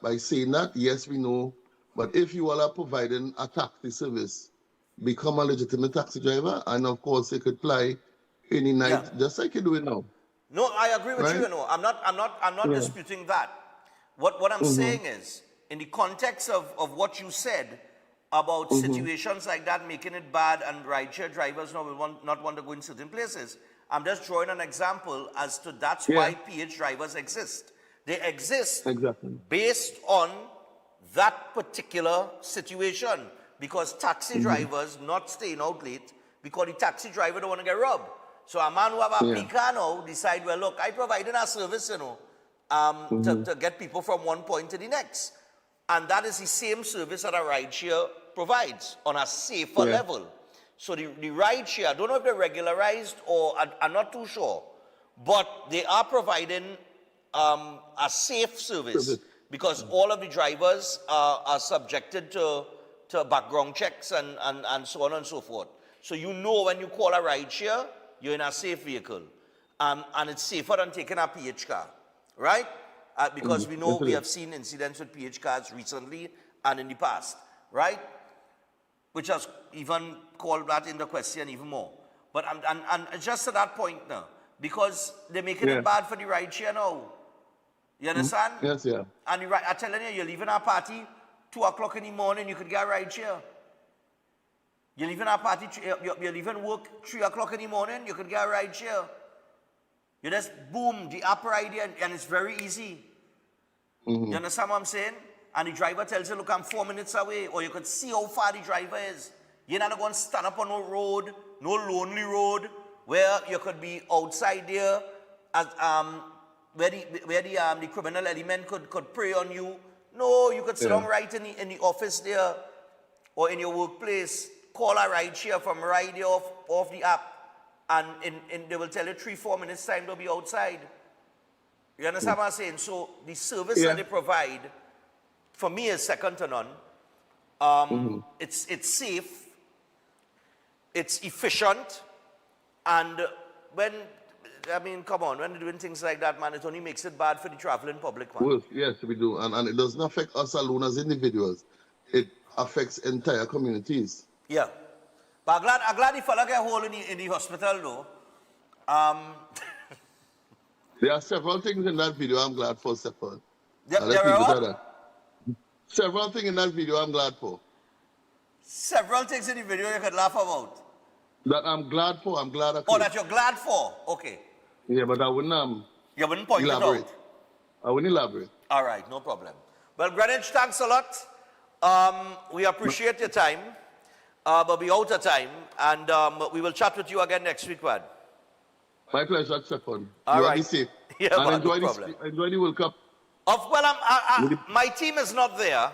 by saying that. Yes, we know, but if you all are providing a taxi service, become a legitimate taxi driver, and of course, you could fly any night, just like you do it now. No, I agree with Right? you. No, I'm not Yeah. disputing that. What I'm Mhm. saying is, in the context of what you said about Mhm. situations like that making it bad and rideshare drivers now will not want to go in certain places, I'm just drawing an example as to that's why PH drivers exist. They exist Exactly. based on that particular situation because taxi drivers not staying out late because the taxi driver don't want to get robbed. So a man who have a pica now decide, well, look, I provided a service, to get people from one point to the next. And that is the same service that a rideshare provides on a safer level. So the rideshare, I don't know if they're regularized or I'm not too sure, but they are providing a safe service because all of the drivers are subjected to background checks and so on and so forth. So you know when you call a rideshare, you're in a safe vehicle. And it's safer than taking a PH car, right? Because we know we have seen incidents with PH cars recently and in the past, right? Which has even called that into question even more. But and just to that point now, because they're making it bad for the rideshare now. You understand? Yes, yeah. And I'm telling you, you're leaving a party 2 o'clock in the morning, you could get a rideshare. You're leaving a party, you're leaving work 3 o'clock in the morning, you could get a rideshare. You just boom, the app right there, and it's very easy. You understand what I'm saying? And the driver tells you, look, I'm 4 minutes away, or you could see how far the driver is. You're not going to stand up on no road, no lonely road, where you could be outside there, as, where the criminal element could prey on you. No, you could sit down right in the office there, or in your workplace, call a rideshare from right there off the app, and they will tell you 3-4 minutes time they'll be outside. You understand what I'm saying? So the service that they provide, for me, is second to none. It's safe, it's efficient, and come on, when they're doing things like that, man, it only makes it bad for the traveling public, man. Well, yes, we do. And it doesn't affect us alone as individuals. It affects entire communities. Yeah. But I'm glad the fella get hold in the hospital, though. There are several things in that video I'm glad for, Stephan. There are what? Several things in that video I'm glad for. Several things in the video you could laugh about. That I'm glad for. I'm glad I could. Oh, that you're glad for? Okay. Yeah, but I wouldn't you wouldn't point elaborate. It out? I wouldn't elaborate. All right, no problem. Well, Greenwich, thanks a lot. We appreciate your time, but we're out of time, and we will chat with you again next week, man. My pleasure, Stephan. All right. Be safe. Yeah, and man, enjoy, no problem. enjoy the World Cup. My team is not there,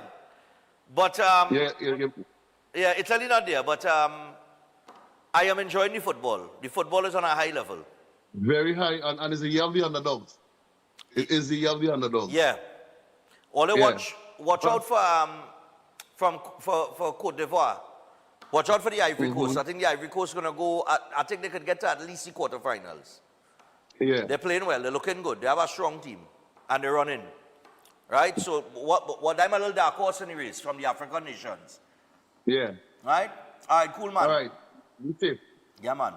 but yeah, Italy not there, but I am enjoying the football. The football is on a high level. Very high, and it's the year of the underdogs. It is the year of the underdogs. Yeah. Only watch out for Cote d'Ivoire. Watch out for the Ivory Coast. I think the Ivory Coast is going to go, I think they could get to at least the quarterfinals. Yeah. They're playing well. They're looking good. They have a strong team. And they're running. Right? So, what I'm a little dark horse in the race from the African nations. Yeah. Right? All right, cool, man. All right. Be safe. Yeah, man.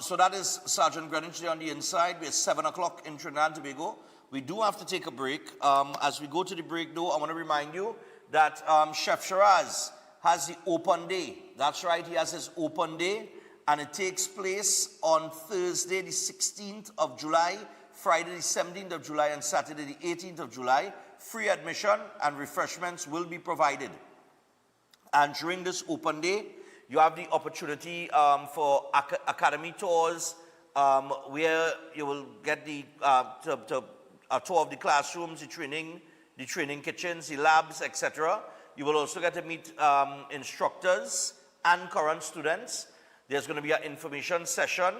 So that is Sergeant Greenwich there on the inside. We're 7 o'clock in Trinidad and Tobago. We do have to take a break. As we go to the break, though, I want to remind you that Chef Shiraz has the open day. That's right, he has his open day, and it takes place on Thursday, the 16th of July, Friday, the 17th of July, and Saturday, the 18th of July. Free admission and refreshments will be provided. And during this open day, you have the opportunity for academy tours, where you will get the a tour of the classrooms, the training kitchens, the labs, etc. You will also get to meet instructors and current students. There's going to be an information session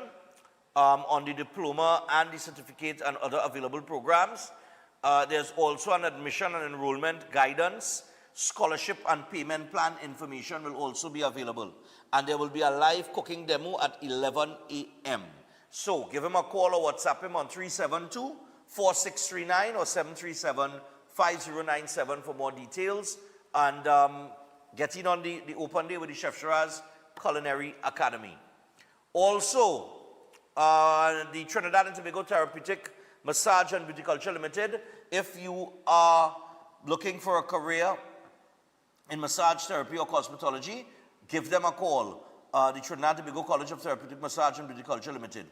on the diploma and the certificate and other available programs. There's also an admission and enrollment guidance. Scholarship and payment plan information will also be available. And there will be a live cooking demo at 11 a.m. So give him a call or WhatsApp him on 372-4639 or 737-5097 for more details. And get in on the open day with the Chef Shiraz Culinary Academy. Also, the Trinidad and Tobago Therapeutic Massage and Beauty Culture Limited. If you are looking for a career in massage therapy or cosmetology, give them a call. The Trinidad and Tobago College of Therapeutic Massage and Beauty Culture Limited.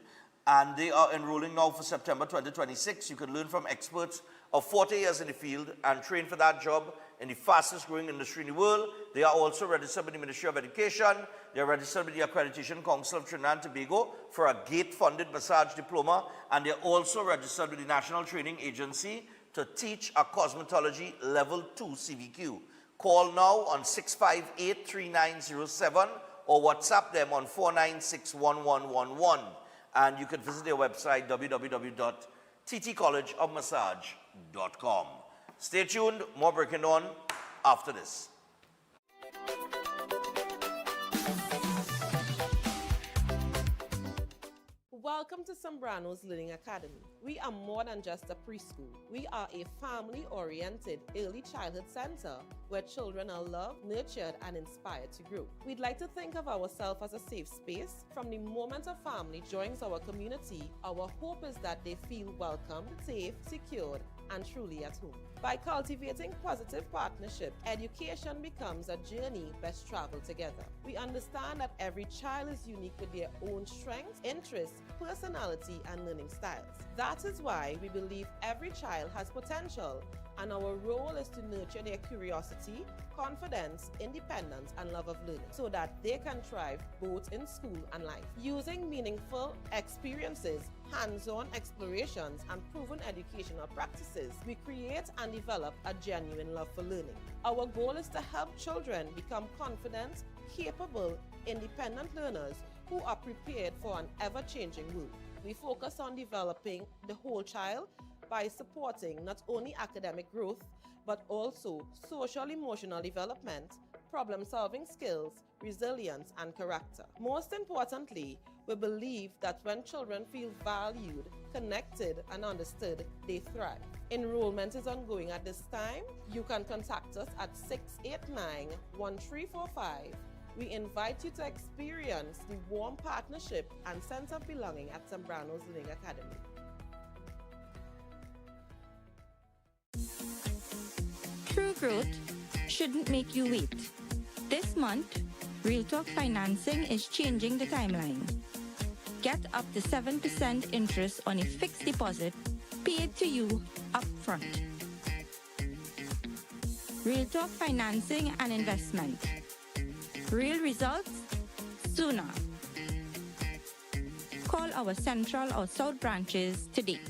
And they are enrolling now for September 2026. You can learn from experts of 40 years in the field and train for that job in the fastest growing industry in the world. They are also registered with the Ministry of Education. They are registered with the Accreditation Council of Trinidad and Tobago for a GATE-funded massage diploma. And they are also registered with the National Training Agency to teach a cosmetology level 2 CVQ. Call now on 658-3907 or WhatsApp them on 496-1111. And you can visit their website, www.ttcollegeofmassage.com. Stay tuned, more breaking on after this. Welcome to Sembrano's Learning Academy. We are more than just a preschool. We are a family-oriented early childhood center where children are loved, nurtured, and inspired to grow. We'd like to think of ourselves as a safe space. From the moment a family joins our community, our hope is that they feel welcomed, safe, secured, and truly at home. By cultivating positive partnership, education becomes a journey best traveled together. We understand that every child is unique with their own strengths, interests, personality, and learning styles. That is why we believe every child has potential, and our role is to nurture their curiosity, confidence, independence, and love of learning so that they can thrive both in school and life. Using meaningful experiences, hands-on explorations, and proven educational practices, we create and develop a genuine love for learning. Our goal is to help children become confident, capable, independent learners who are prepared for an ever-changing world. We focus on developing the whole child by supporting not only academic growth, but also social-emotional development, problem-solving skills, resilience, and character. Most importantly, we believe that when children feel valued, connected, and understood, they thrive. Enrollment is ongoing at this time. You can contact us at 689-1345. We invite you to experience the warm partnership and sense of belonging at Sembrano's Learning Academy. True growth shouldn't make you wait. This month, Real Talk Financing is changing the timeline. Get up to 7% interest on a fixed deposit paid to you upfront. Real Talk Financing and Investment. Real results sooner. Call our Central or South branches today.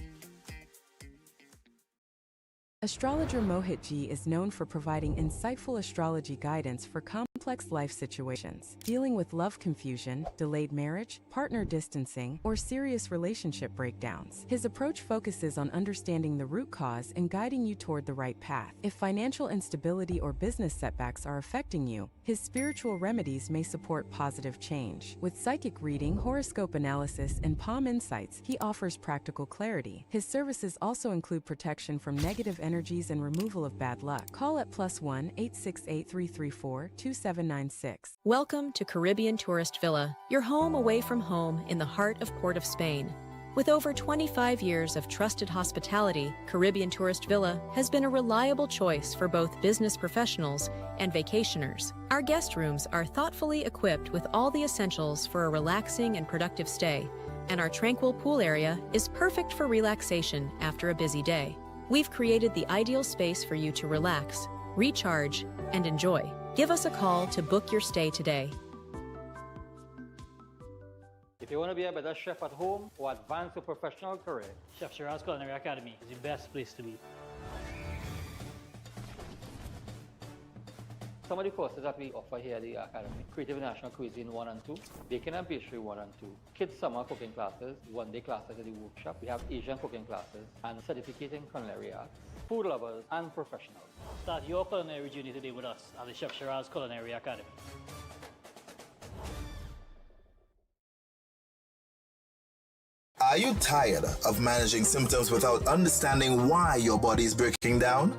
Astrologer Mohit Ji is known for providing insightful astrology guidance for complex life situations, dealing with love confusion, delayed marriage, partner distancing, or serious relationship breakdowns. His approach focuses on understanding the root cause and guiding you toward the right path. If financial instability or business setbacks are affecting you, his spiritual remedies may support positive change. With psychic reading, horoscope analysis, and palm insights, he offers practical clarity. His services also include protection from negative energies and removal of bad luck. Call at +1 868 334 2796. Welcome to Caribbean Tourist Villa, your home away from home in the heart of Port of Spain. With over 25 years of trusted hospitality, Caribbean Tourist Villa has been a reliable choice for both business professionals and vacationers. Our guest rooms are thoughtfully equipped with all the essentials for a relaxing and productive stay, and our tranquil pool area is perfect for relaxation after a busy day. We've created the ideal space for you to relax, recharge, and enjoy. Give us a call to book your stay today. If you want to be a better chef at home or advance your professional career, Chef Shiraz Culinary Academy is the best place to be. Some of the courses that we offer here at the Academy: Creative National Cuisine 1 and 2, Baking and Pastry 1 and 2, Kids Summer Cooking Classes, one-day classes at the workshop. We have Asian cooking classes and certificate in culinary arts, food lovers and professionals. Start your culinary journey today with us at the Chef Shiraz Culinary Academy. Are you tired of managing symptoms without understanding why your body is breaking down?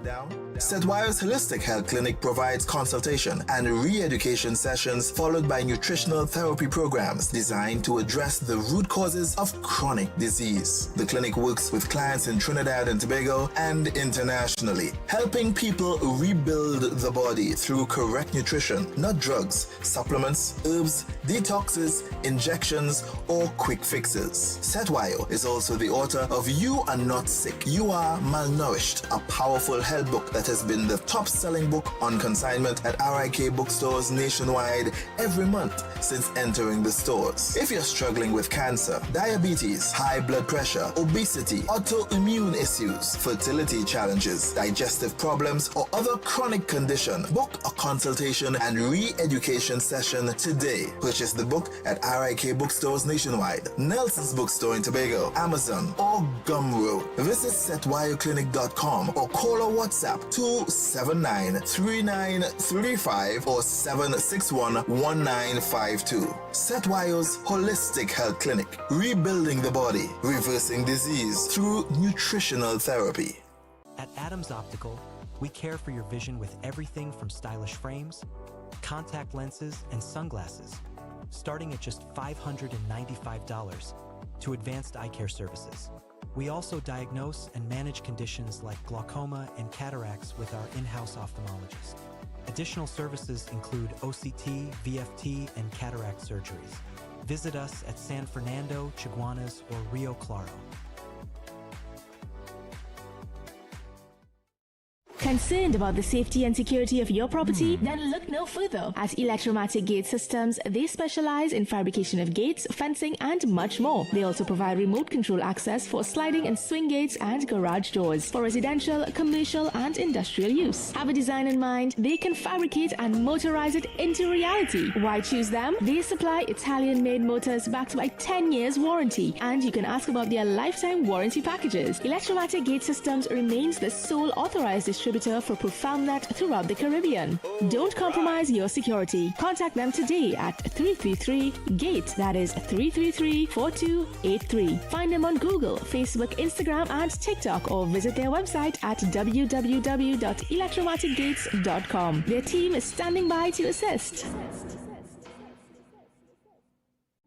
Setwayo's Holistic Health Clinic provides consultation and re-education sessions followed by nutritional therapy programs designed to address the root causes of chronic disease. The clinic works with clients in Trinidad and Tobago and internationally, helping people rebuild the body through correct nutrition, not drugs, supplements, herbs, detoxes, injections, or quick fixes. Setwayo is also the author of You Are Not Sick, You Are Malnourished, a powerful health book that has been the top-selling book on consignment at RIK bookstores nationwide every month since entering the stores. If you're struggling with cancer, diabetes, high blood pressure, obesity, autoimmune issues, fertility challenges, digestive problems, or other chronic condition, book a consultation and re-education session today. Purchase the book at RIK bookstores nationwide, Nelson's bookstore in Tobago, Amazon, or Gumroad. Visit setwayoclinic.com or call or WhatsApp 279-3935 or 761-1952. Setwayo's Holistic Health Clinic, rebuilding the body, reversing disease through nutritional therapy. At Adams Optical, we care for your vision with everything from stylish frames, contact lenses, and sunglasses, starting at just $595, to advanced eye care services. We also diagnose and manage conditions like glaucoma and cataracts with our in-house ophthalmologist. Additional services include OCT, VFT, and cataract surgeries. Visit us at San Fernando, Chaguanas, or Rio Claro. Concerned about the safety and security of your property? Then look no further. At Electromatic Gate Systems, they specialize in fabrication of gates, fencing, and much more. They also provide remote control access for sliding and swing gates and garage doors for residential, commercial, and industrial use. Have a design in mind? They can fabricate and motorize it into reality. Why choose them? They supply Italian-made motors backed by 10 years warranty, and you can ask about their lifetime warranty packages. Electromatic Gate Systems remains the sole authorized distributor for ProfoundNet throughout the Caribbean. Don't compromise your security. Contact them today at 333-GATE, that is 333-4283. Find them on Google, Facebook, Instagram, and TikTok, or visit their website at www.electromaticgates.com. Their team is standing by to assist.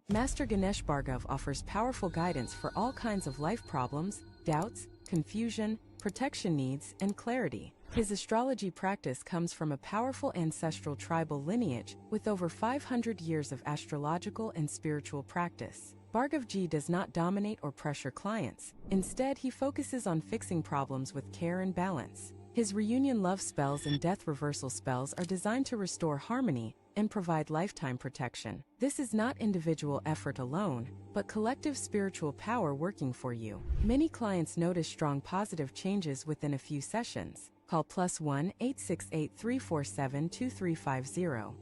Master Ganesh Bhargav offers powerful guidance for all kinds of life problems, doubts, confusion, protection needs, and clarity. His astrology practice comes from a powerful ancestral tribal lineage with over 500 years of astrological and spiritual practice. Bhargavji does not dominate or pressure clients. Instead, he focuses on fixing problems with care and balance. His reunion love spells and death reversal spells are designed to restore harmony and provide lifetime protection. This is not individual effort alone, but collective spiritual power working for you. Many clients notice strong positive changes within a few sessions. Call +1 868 347 2350.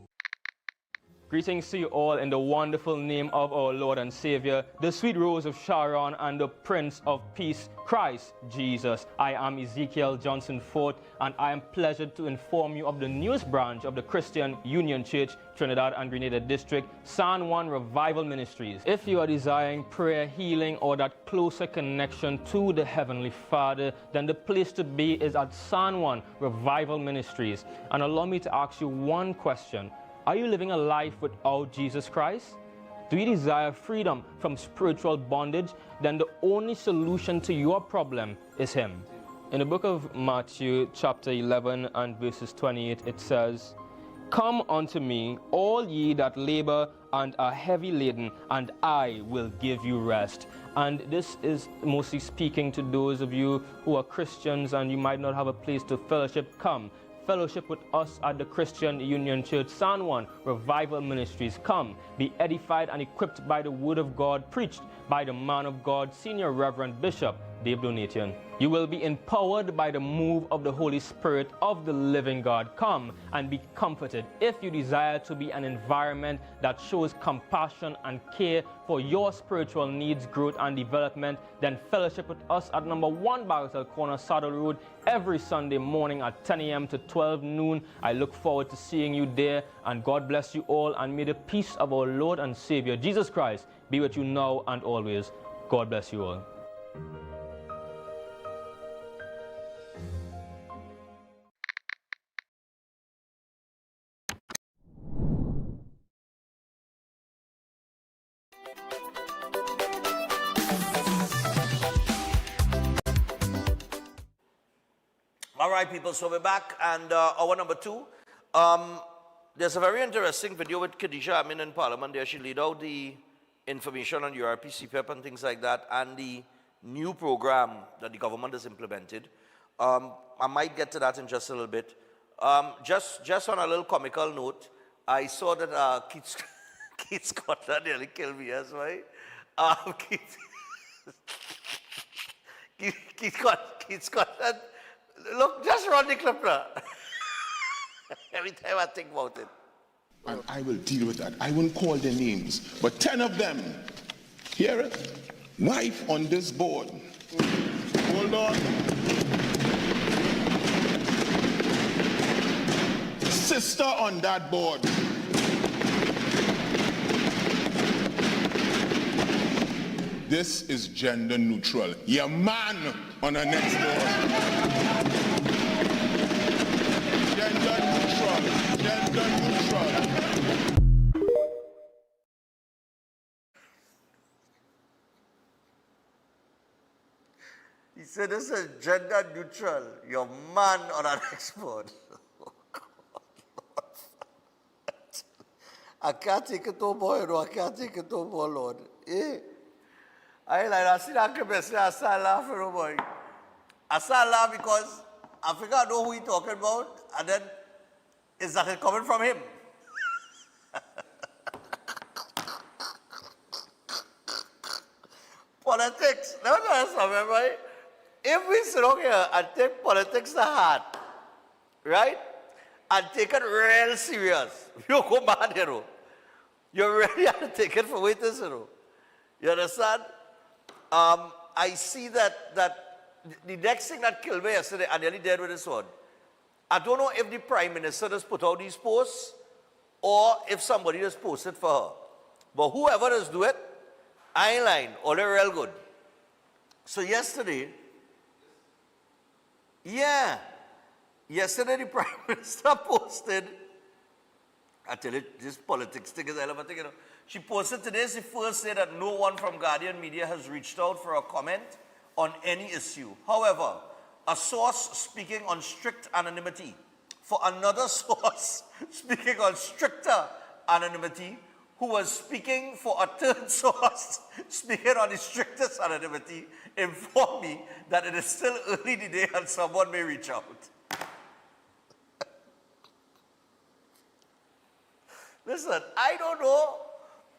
Greetings to you all in the wonderful name of our Lord and Savior, the sweet Rose of Sharon and the Prince of Peace, Christ Jesus. I am Ezekiel Johnson Fort, and I am pleasured to inform you of the newest branch of the Christian Union Church, Trinidad and Grenada District, San Juan Revival Ministries. If you are desiring prayer, healing, or that closer connection to the Heavenly Father, then the place to be is at San Juan Revival Ministries. And allow me to ask you one question. Are you living a life without Jesus Christ? Do you desire freedom from spiritual bondage? Then the only solution to your problem is Him. In the book of Matthew, chapter 11 and verses 28, it says, "Come unto me, all ye that labor and are heavy laden, and I will give you rest." And this is mostly speaking to those of you who are Christians and you might not have a place to fellowship. Come. Fellowship with us at the Christian Union Church, San Juan Revival Ministries. Come, be edified and equipped by the Word of God preached by the man of God, Senior Reverend Bishop Dave Donation. You will be empowered by the move of the Holy Spirit of the living God. Come and be comforted. If you desire to be an environment that shows compassion and care for your spiritual needs, growth, and development, then fellowship with us at number 1 Bagatelle Corner, Saddle Road, every Sunday morning at 10 a.m. to 12 noon. I look forward to seeing you there, and God bless you all, and may the peace of our Lord and Savior, Jesus Christ, be with you now and always. God bless you all. All right, people, so we're back, and hour number 2. There's a very interesting video with Khadija Amin in Parliament there. She laid out the information on URP, CPEP, and things like that, and the new program that the government has implemented. I might get to that in just a little bit. Just on a little comical note, I saw that Keith Scotland nearly killed me, that's why. Keith Scotland, look, just run the clip now. Every time I think about it. And I will deal with that. I won't call their names, but 10 of them, hear it? Wife on this board. Hold on. Sister on that board. This is gender neutral. Your man on the next board. Gender neutral. Gender neutral. He said this is gender neutral. Your man on an export. I can't take it no more, you know. I can't take it no more, Lord. Eh? I see that clip, I start laughing, oh boy. I start laughing because I figure I know who he's talking about, and then is that it coming from him? Politics. Let me tell you something, right? If we sit down here and take politics to heart, right? And take it real serious, you go mad, you know. You really have to take it for what it is, you know. You understand? I see that the next thing that killed me yesterday, I nearly dead with this one. I don't know if the Prime Minister just put out these posts or if somebody just posted for her. But whoever does do it, I ain't lying, all they're real good. So yesterday, yesterday the Prime Minister posted, I tell you, this politics thing is a hell of a thing, you know. She posted today, she first said that no one from Guardian Media has reached out for a comment on any issue. However, a source speaking on strict anonymity for another source speaking on stricter anonymity, who was speaking for a third source speaking on the strictest anonymity, informed me that it is still early in the day and someone may reach out. Listen, I don't know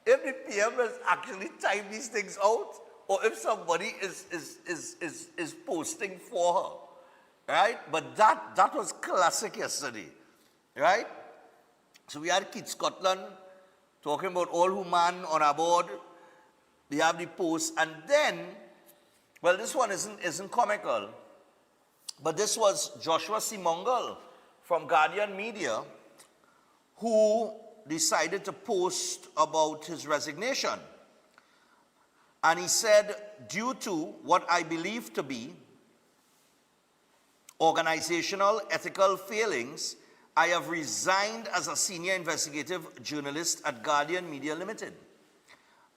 if the PM has actually timed these things out or if somebody is posting for her, right? But that was classic yesterday, right? So we had Keith Scotland talking about all who man on our board. We have the post, and then, well, this one isn't comical, but this was Joshua Simongal from Guardian Media, who decided to post about his resignation. And he said, due to what I believe to be organizational ethical failings, I have resigned as a senior investigative journalist at Guardian Media Limited.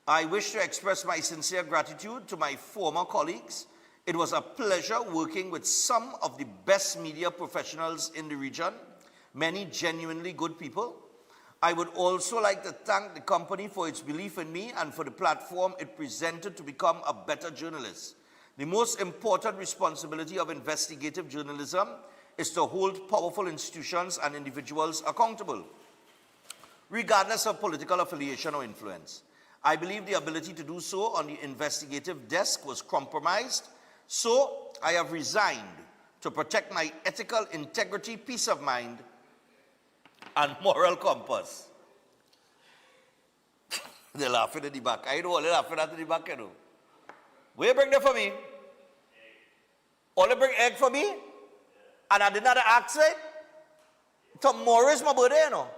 I wish to express my sincere gratitude to my former colleagues. It was a pleasure working with some of the best media professionals in the region, many genuinely good people. I would also like to thank the company for its belief in me and for the platform it presented to become a better journalist. The most important responsibility of investigative journalism is to hold powerful institutions and individuals accountable, regardless of political affiliation or influence. I believe the ability to do so on the investigative desk was compromised, so I have resigned to protect my ethical integrity, peace of mind, and moral compass. They're laughing at the back. I know they're laughing at the back, you know. Will you bring them for me? Only bring egg for me? And I did not ask it? Tomorrow is my birthday, you know.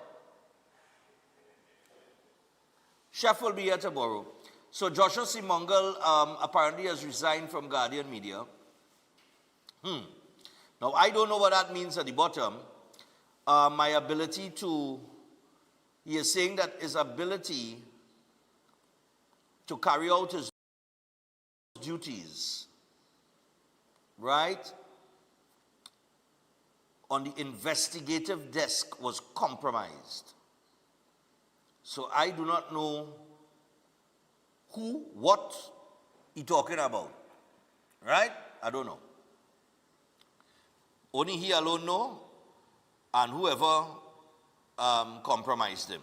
Chef will be here tomorrow. So Joshua C. Mungal apparently has resigned from Guardian Media. Now, I don't know what that means at the bottom. My ability to, he is saying that his ability to carry out his duties, right, on the investigative desk was compromised. So I do not know who, what he talking about, right? I don't know. Only he alone know, and whoever compromised him.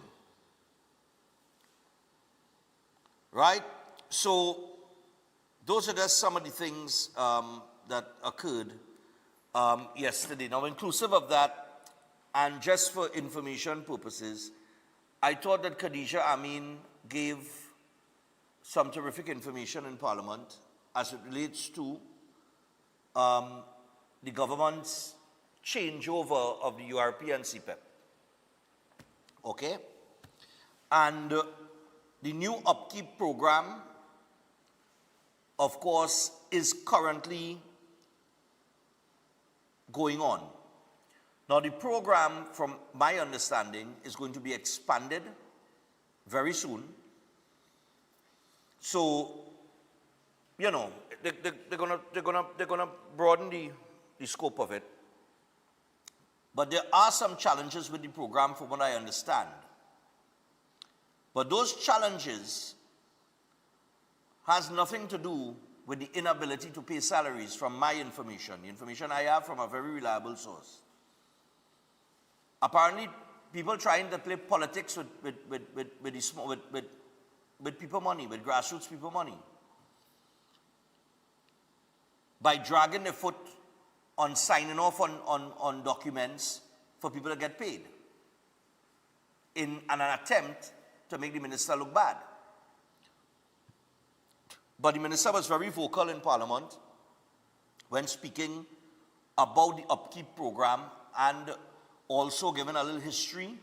Right? So those are just some of the things that occurred yesterday. Now, inclusive of that, and just for information purposes, I thought that Khadija Amin gave some terrific information in Parliament as it relates to the government's changeover of the URP and CPEP. Okay? And the new upkeep program, of course, is currently going on. Now, the program, from my understanding, is going to be expanded very soon. So, you know, they're gonna broaden the scope of it. But there are some challenges with the program, from what I understand. But those challenges has nothing to do with the inability to pay salaries, from my information. The information I have from a very reliable source. Apparently, people trying to play politics with people money, with grassroots people money, by dragging their foot on signing off on documents for people to get paid in an attempt to make the minister look bad. But the minister was very vocal in Parliament when speaking about the upkeep program, and also giving a little history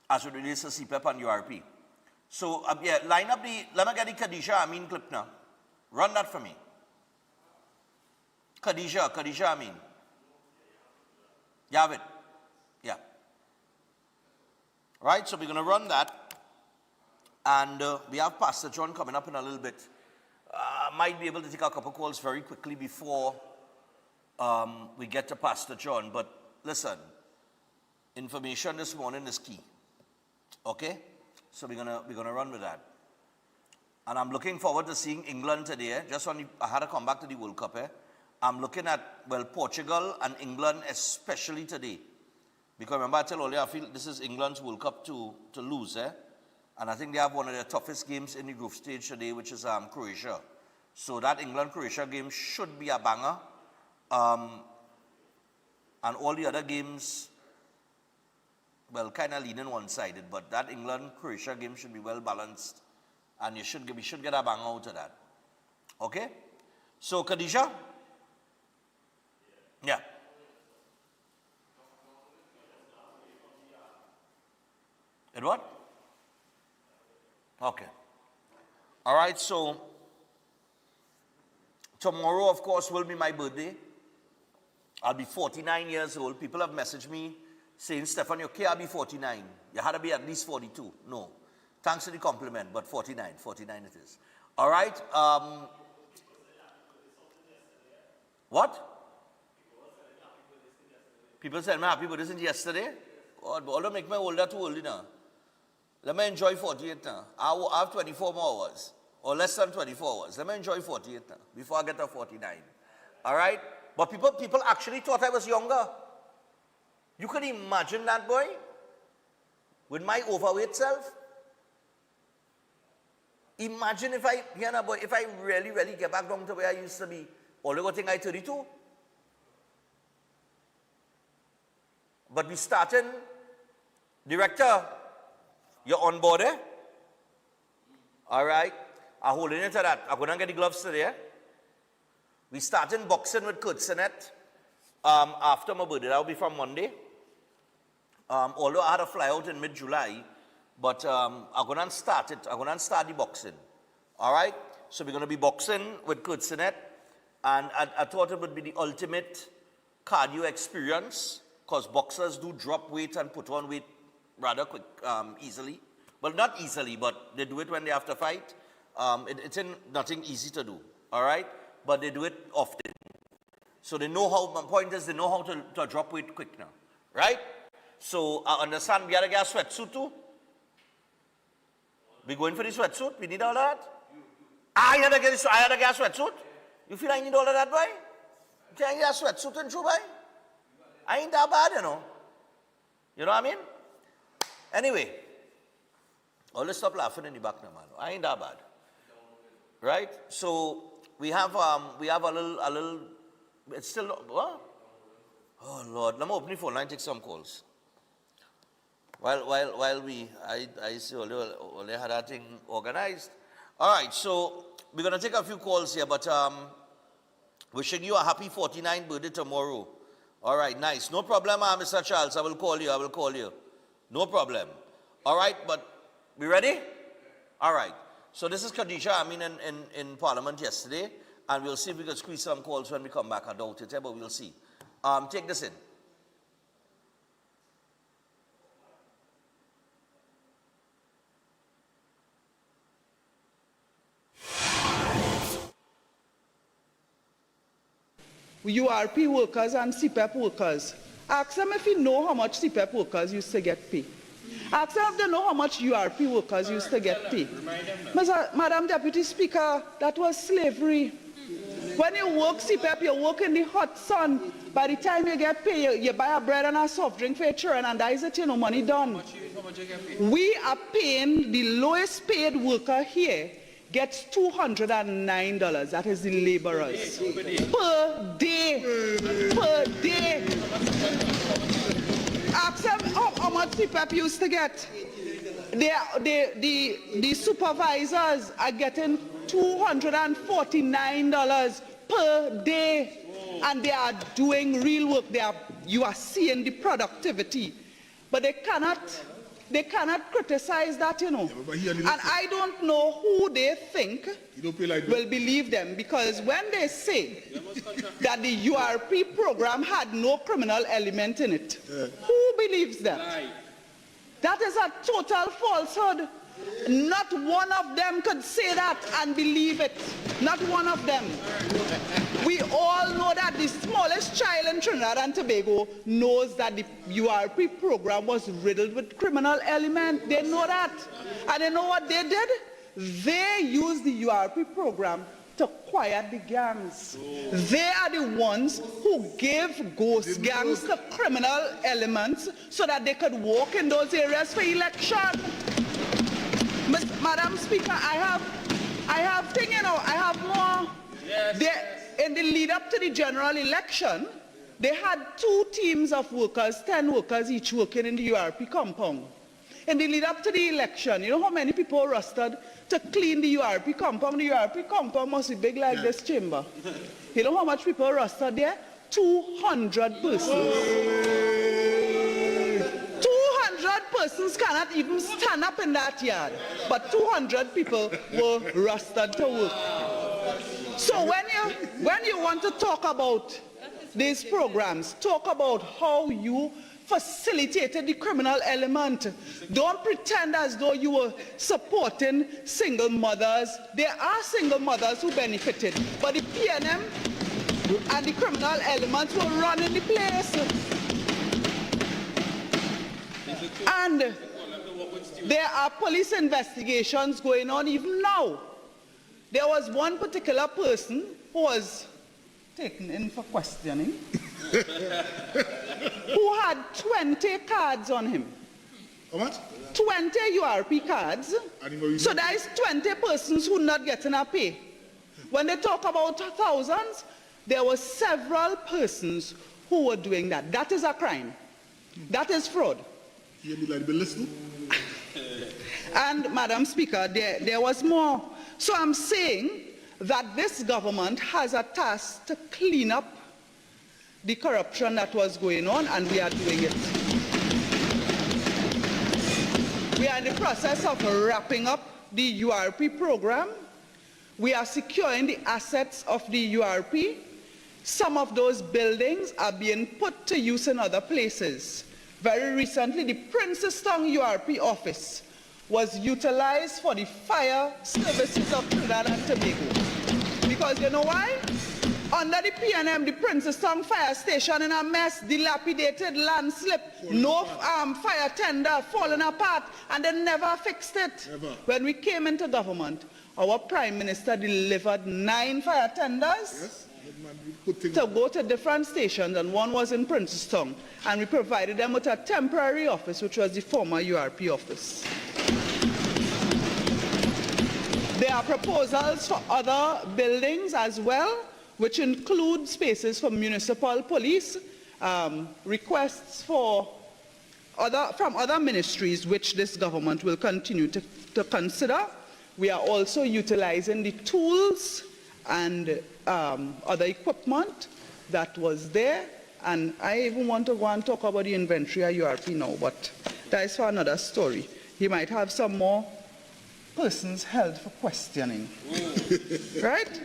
as it relates to CPEP and URP. So, yeah, line up the, let me get the Khadija Amin clip now. Run that for me. Khadija Amin. You have it? Yeah. Right, so we're going to run that. And we have Pastor John coming up in a little bit. Might be able to take a couple calls very quickly before we get to Pastor John. But listen, information this morning is key. Okay? So we're gonna run with that. And I'm looking forward to seeing England today. Just on I had to come back to the World Cup. I'm looking at, well, Portugal and England, especially today. Because remember, I tell all you, I feel this is England's World Cup to lose. And I think they have one of their toughest games in the group stage today, which is Croatia. So that England-Croatia game should be a banger. And all the other games, well, kind of leaning one-sided. But that England-Croatia game should be well-balanced. And we should get a banger out of that. Okay? So, Khadija? Yeah. It what? Okay. All right, so tomorrow, of course, will be my birthday. I'll be 49 years old. People have messaged me saying, Stephan, you can't be 49. You had to be at least 42. No. Thanks for the compliment, but 49 it is. All right. What? People said me happy birthday since yesterday? God, but don't make me older too early now. Let me enjoy 48 now. I have 24 more hours, or less than 24 hours. Let me enjoy 48 now, before I get to 49. All right? But people actually thought I was younger. You can imagine that, boy? With my overweight self? Imagine if I really, really get back down to where I used to be. All the thing I 32. But we started, director, you're on board, eh? All right. I'm holding you to that. I'm going to get the gloves today. We started boxing with Kurt Sinnett after my birthday. That will be from Monday. Although I had a fly out in mid-July, but I'm going to start it. I'm going to start the boxing. All right? So we're going to be boxing with Kurt Sinet. And I thought it would be the ultimate cardio experience because boxers do drop weight and put on weight rather quick, easily. Well, not easily, but they do it when they have to fight. It's nothing easy to do, all right? But they do it often. So they know how, my point is they know how to drop weight quick now, right? So I understand we had to get a sweatsuit too. We going for the sweatsuit? We need all that? I had to get a sweatsuit? You feel I need all of that, boy? Can I get a sweatsuit and shoe, boy? I ain't that bad, you know. You know what I mean? Anyway, let's stop laughing in the back now, man. I ain't that bad. Right? So we have a little, it's still, what? Oh Lord, let me open the phone line and take some calls. While I see only had that thing organized. All right, so we're going to take a few calls here, but wishing you a happy 49th birthday tomorrow. All right, nice. No problem, Mr. Charles. I will call you. No problem. All right, but we ready? All right. So this is Khadija. I mean, in Parliament yesterday, and we'll see if we can squeeze some calls when we come back. I doubt it, but we'll see. Take this in. URP workers and CPEP workers. Ask them if you know how much CPEP workers used to get paid. Ask them if they know how much URP workers used to get paid. Madam Deputy Speaker, that was slavery. When you work CPEP, you work in the hot sun. By the time you get paid, you buy a bread and a soft drink for your children, and that is it, you know, money done. We are paying the lowest paid worker here gets $209. That is the laborers. Per day. Per day. Ask them how much CPEP used to get. The supervisors are getting $249 per day. And they are doing real work. You are seeing the productivity. But they cannot criticize that, you know. And I don't know who they think will believe them, because when they say that the URP program had no criminal element in it, who believes that? That is a total falsehood. Not one of them could say that and believe it. Not one of them. We all know that the smallest child in Trinidad and Tobago knows that the URP program was riddled with criminal element. They know that. And you know what they did? They used the URP program to quiet the gangs. They are the ones who gave ghost gangs the criminal elements so that they could walk in those areas for election. Madam Speaker, I have more. In the lead up to the general election, they had 2 teams of workers, 10 workers each working in the URP compound. In the lead up to the election, you know how many people rostered to clean the URP compound? The URP compound must be big like this chamber. You know how much people rostered there? 200 persons. 200 persons cannot even stand up in that yard, but 200 people were rostered to work. So when you want to talk about these programs, talk about how you facilitated the criminal element. Don't pretend as though you were supporting single mothers. There are single mothers who benefited, but the PNM and the criminal elements were running the place. And there are police investigations going on even now. There was one particular person who was taken in for questioning who had 20 cards on him. How much? 20 URP cards. So there is 20 persons who are not getting a pay. When they talk about thousands, there were several persons who were doing that. That is a crime. That is fraud. And Madam Speaker, there was more. So I'm saying that this government has a task to clean up the corruption that was going on, and we are doing it. We are in the process of wrapping up the URP program. We are securing the assets of the URP. Some of those buildings are being put to use in other places. Very recently, the Princestown URP office was utilized for the fire services of Trinidad and Tobago. Because you know why? Under the PNM, the Princestown fire station in a mess, dilapidated landslip, no fire tender, falling apart, and they never fixed it. Never. When we came into government, our Prime Minister delivered 9 fire tenders to go to different stations, and one was in Princestown, and we provided them with a temporary office, which was the former URP office. There are proposals for other buildings as well, which include spaces for municipal police, requests for from other ministries, which this government will continue to consider. We are also utilizing the tools and other equipment that was there. And I even want to go and talk about the inventory at URP now, but that is for another story. He might have some more persons held for questioning. Right?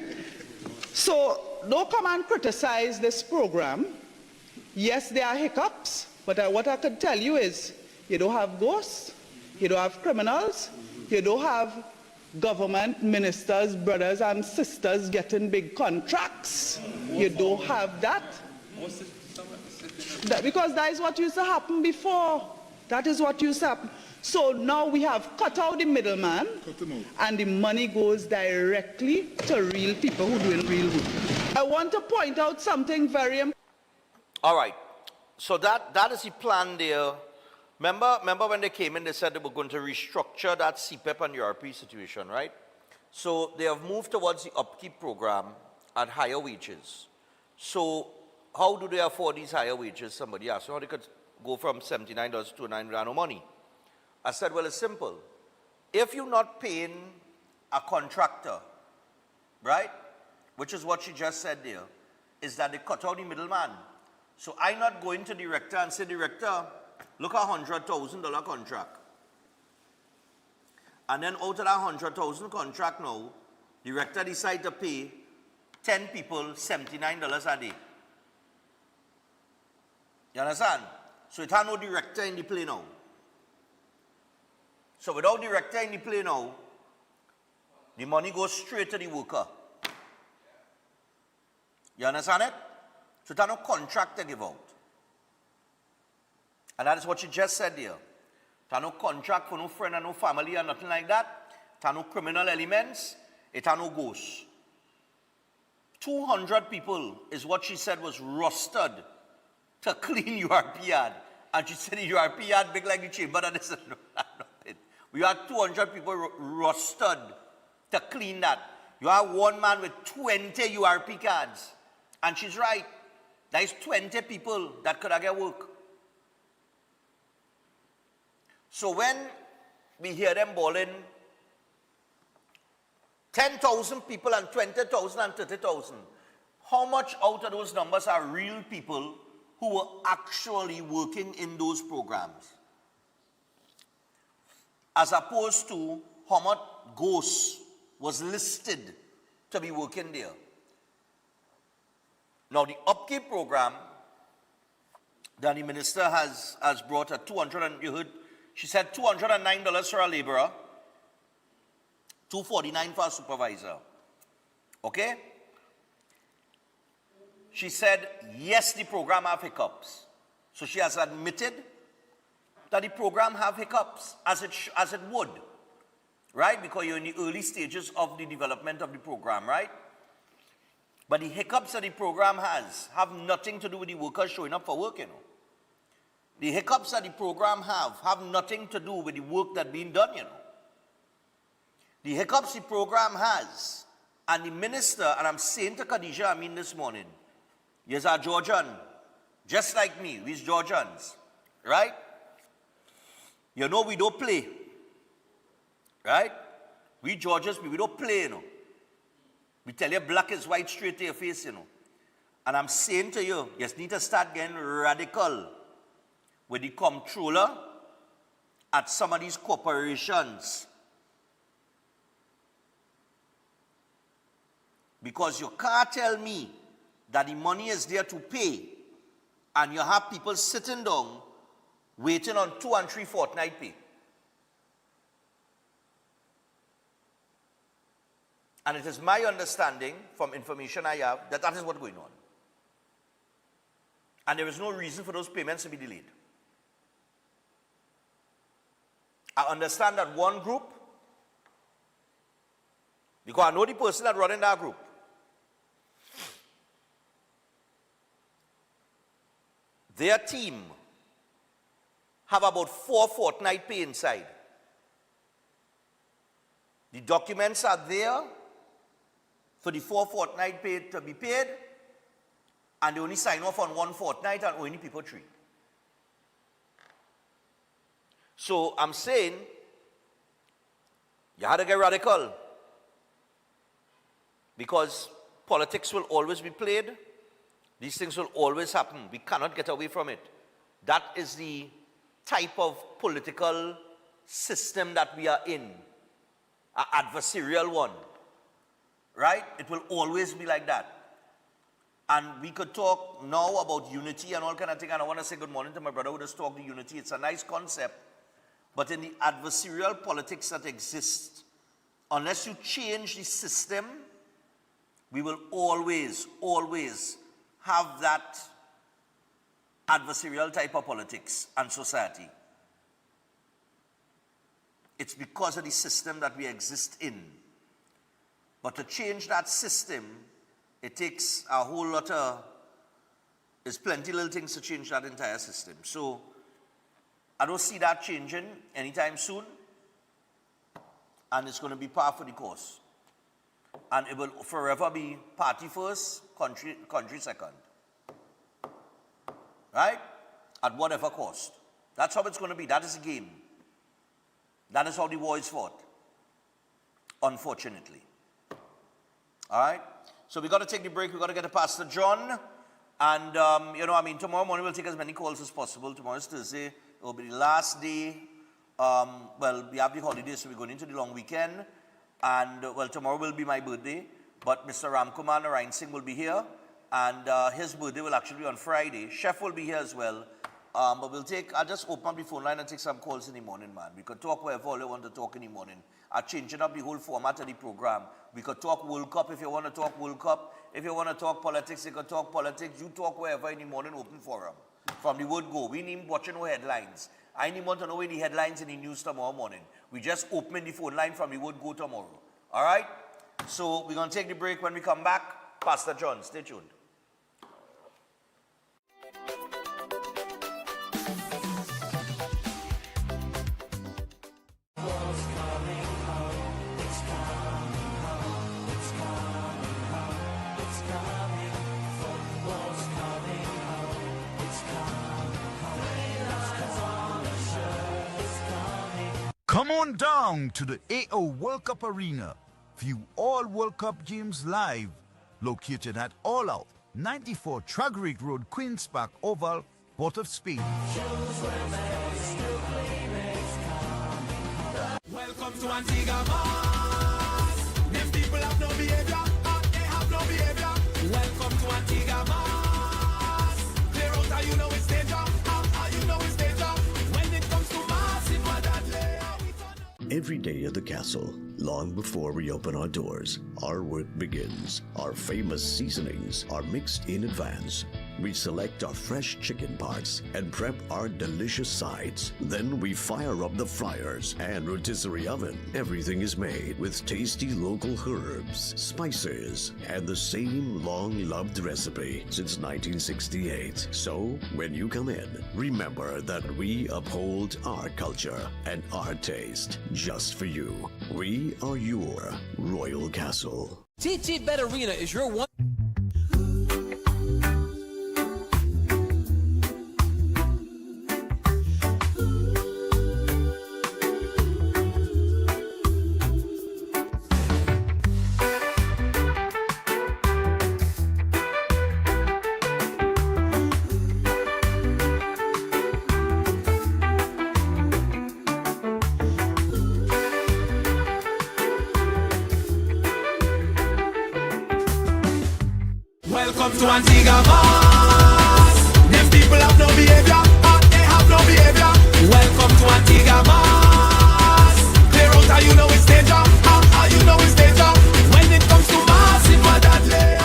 So don't come and criticize this program. Yes, there are hiccups, but what I could tell you is you don't have ghosts, you don't have criminals, you don't have government ministers, brothers and sisters getting big contracts. You don't have that. Because that is what used to happen before. That is what used to happen. So now we have cut out the middleman, and the money goes directly to real people who are doing real work. I want to point out something very important. All right. So that is the plan there. Remember when they came in, they said they were going to restructure that CPEP and URP situation, right? So they have moved towards the upkeep program at higher wages. So how do they afford these higher wages? Somebody asked. So how they could go from $79 to $9 no money? I said, well, it's simple. If you're not paying a contractor, right, which is what she just said there, is that they cut out the middleman. So I'm not going to the director and say, director, look at $100,000 contract. And then out of that $100,000 contract now, the director decide to pay 10 people $79 a day. You understand? So it has no director in the play now. So without director in the play now, the money goes straight to the worker. You understand it? So it has no contract to give out. And that is what she just said there. It has no contract for no friend and no family and nothing like that. It has no criminal elements. It has no ghosts. 200 people is what she said was rostered to clean URP yard. And she said the URP yard big like the chamber. And I said, no, we had 200 people rostered to clean that. You have one man with 20 URP cards. And she's right. There is 20 people that could have get work. So when we hear them bawling, 10,000 people and 20,000 and 30,000, how much out of those numbers are real people who were actually working in those programs? As opposed to how much ghosts was listed to be working there. Now the upkeep program that the minister has brought at you heard, she said $209 for a laborer, $249 for a supervisor. Okay? She said, yes, the program have hiccups. So she has admitted that the program have hiccups, as it would, right? Because you're in the early stages of the development of the program, right? But the hiccups that the program has have nothing to do with the workers showing up for work, you know. The hiccups that the program have nothing to do with the work that's being done, you know. The hiccups the program has, and the minister, and I'm saying to Khadija this morning, he's a Georgian, just like me, we're Georgians, right? You know we don't play, right? We Georgians, we don't play, you know. We tell you black is white straight to your face, you know. And I'm saying to you, you just need to start getting radical with the comptroller at some of these corporations. Because you can't tell me that the money is there to pay and you have people sitting down waiting on 2 and 3 fortnight pay. And it is my understanding from information I have that that is what's going on. And there is no reason for those payments to be delayed. I understand that one group, because I know the person that running that group, their team have about 4 fortnight pay inside. The documents are there for the 4 fortnight pay to be paid, and they only sign off on 1 fortnight and only people 3. So I'm saying, you had to get radical, because politics will always be played. These things will always happen. We cannot get away from it. That is the type of political system that we are in, an adversarial one, right? It will always be like that. And we could talk now about unity and all kind of thing, and I want to say good morning to my brother who just talked the unity. It's a nice concept, but in the adversarial politics that exists, unless you change the system, we will always have that adversarial type of politics and society. It's because of the system that we exist in. But to change that system, it takes a whole lot of, there's plenty little things to change that entire system. So I don't see that changing anytime soon, and it's going to be par for the course. And it will forever be party first, country second. Right? At whatever cost. That's how it's going to be. That is the game. That is how the war is fought. Unfortunately. All right? So we got to take the break. We got to get to Pastor John. And, tomorrow morning we'll take as many calls as possible. Tomorrow is Thursday. It will be the last day. We have the holiday, so we're going into the long weekend. And, tomorrow will be my birthday. But Mr. Ramkumar Narayan Singh will be here. And his birthday will actually be on Friday. Chef will be here as well. But I'll just open up the phone line and take some calls in the morning, man. We could talk wherever all you want to talk in the morning. I'm changing up the whole format of the program. We could talk World Cup if you want to talk World Cup. If you want to talk politics, you could talk politics. You talk wherever in the morning, open forum. From the word go. We need watching no headlines. I need want to know any headlines in the news tomorrow morning. We just open the phone line from the word go tomorrow. All right? So we're going to take the break. When we come back, Pastor John, stay tuned. Come on down to the AO World Cup Arena. View all World Cup games live. Located at All Out, 94 Tragarete Road, Queen's Park Oval, Port of Spain. Welcome to Antigua Mars. Them people have no behavior. They have no behavior. Welcome to Antigua Mars. Clear out how you know it's danger. How you know it's danger. When it comes to Mars, it was that lay. Every day at the castle, long before we open our doors, our work begins. Our famous seasonings are mixed in advance. We select our fresh chicken parts and prep our delicious sides. Then we fire up the fryers and rotisserie oven. Everything is made with tasty local herbs, spices, and the same long-loved recipe since 1968. So, when you come in, remember that we uphold our culture and our taste just for you. We are your Royal Castle. TT Bet Arena is your one. Welcome to Antigua Mars. Them people have no behavior, they have no behavior. Welcome to Antigua Mars. Clear out how you know it's danger, how you know it's danger. When it comes to Mars, it was deadly.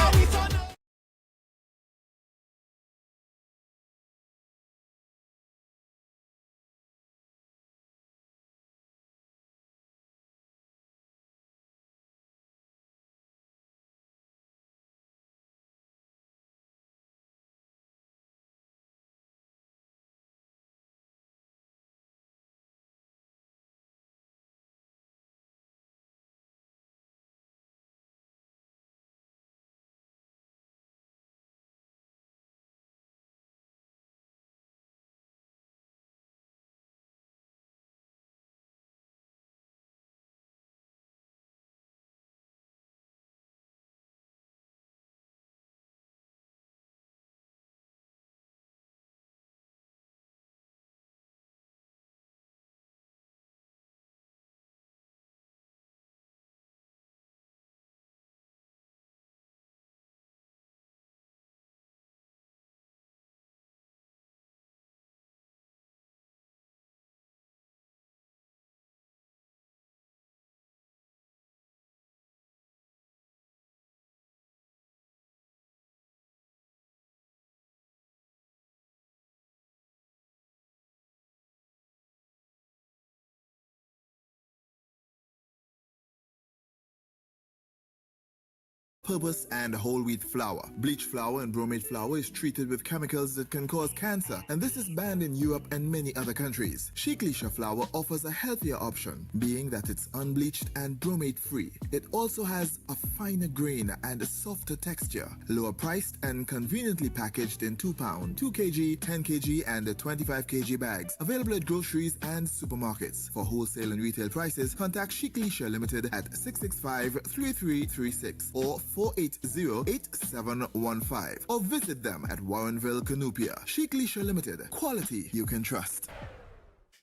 Purpose and whole wheat flour. Bleach flour and bromate flour is treated with chemicals that can cause cancer, and this is banned in Europe and many other countries. Shiklisha flour offers a healthier option, being that it's unbleached and bromate free. It also has a finer grain and a softer texture, lower priced and conveniently packaged in 2 pound, 2 kg, 10 kg and 25 kg bags. Available at groceries and supermarkets. For wholesale and retail prices, contact Shiklisha Limited at 665-3336 or 480-8715 or visit them at Warrenville, Canupia. Shiklisha Limited. Quality you can trust.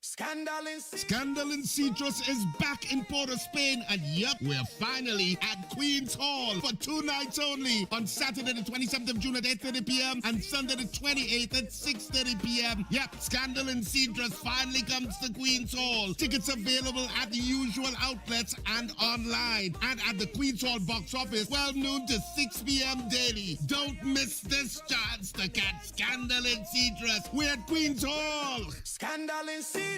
Scandal in Citrus is back in Port of Spain, and yep, we're finally at Queen's Hall for 2 nights only on Saturday the 27th of June at 8:30 p.m. and Sunday the 28th at 6:30 p.m. Yep, Scandal in Citrus finally comes to Queen's Hall. Tickets available at the usual outlets and online, and at the Queen's Hall box office 12 noon to 6 p.m. daily. Don't miss this chance to catch Scandal in Citrus. We're at Queen's Hall. Scandal in Citrus.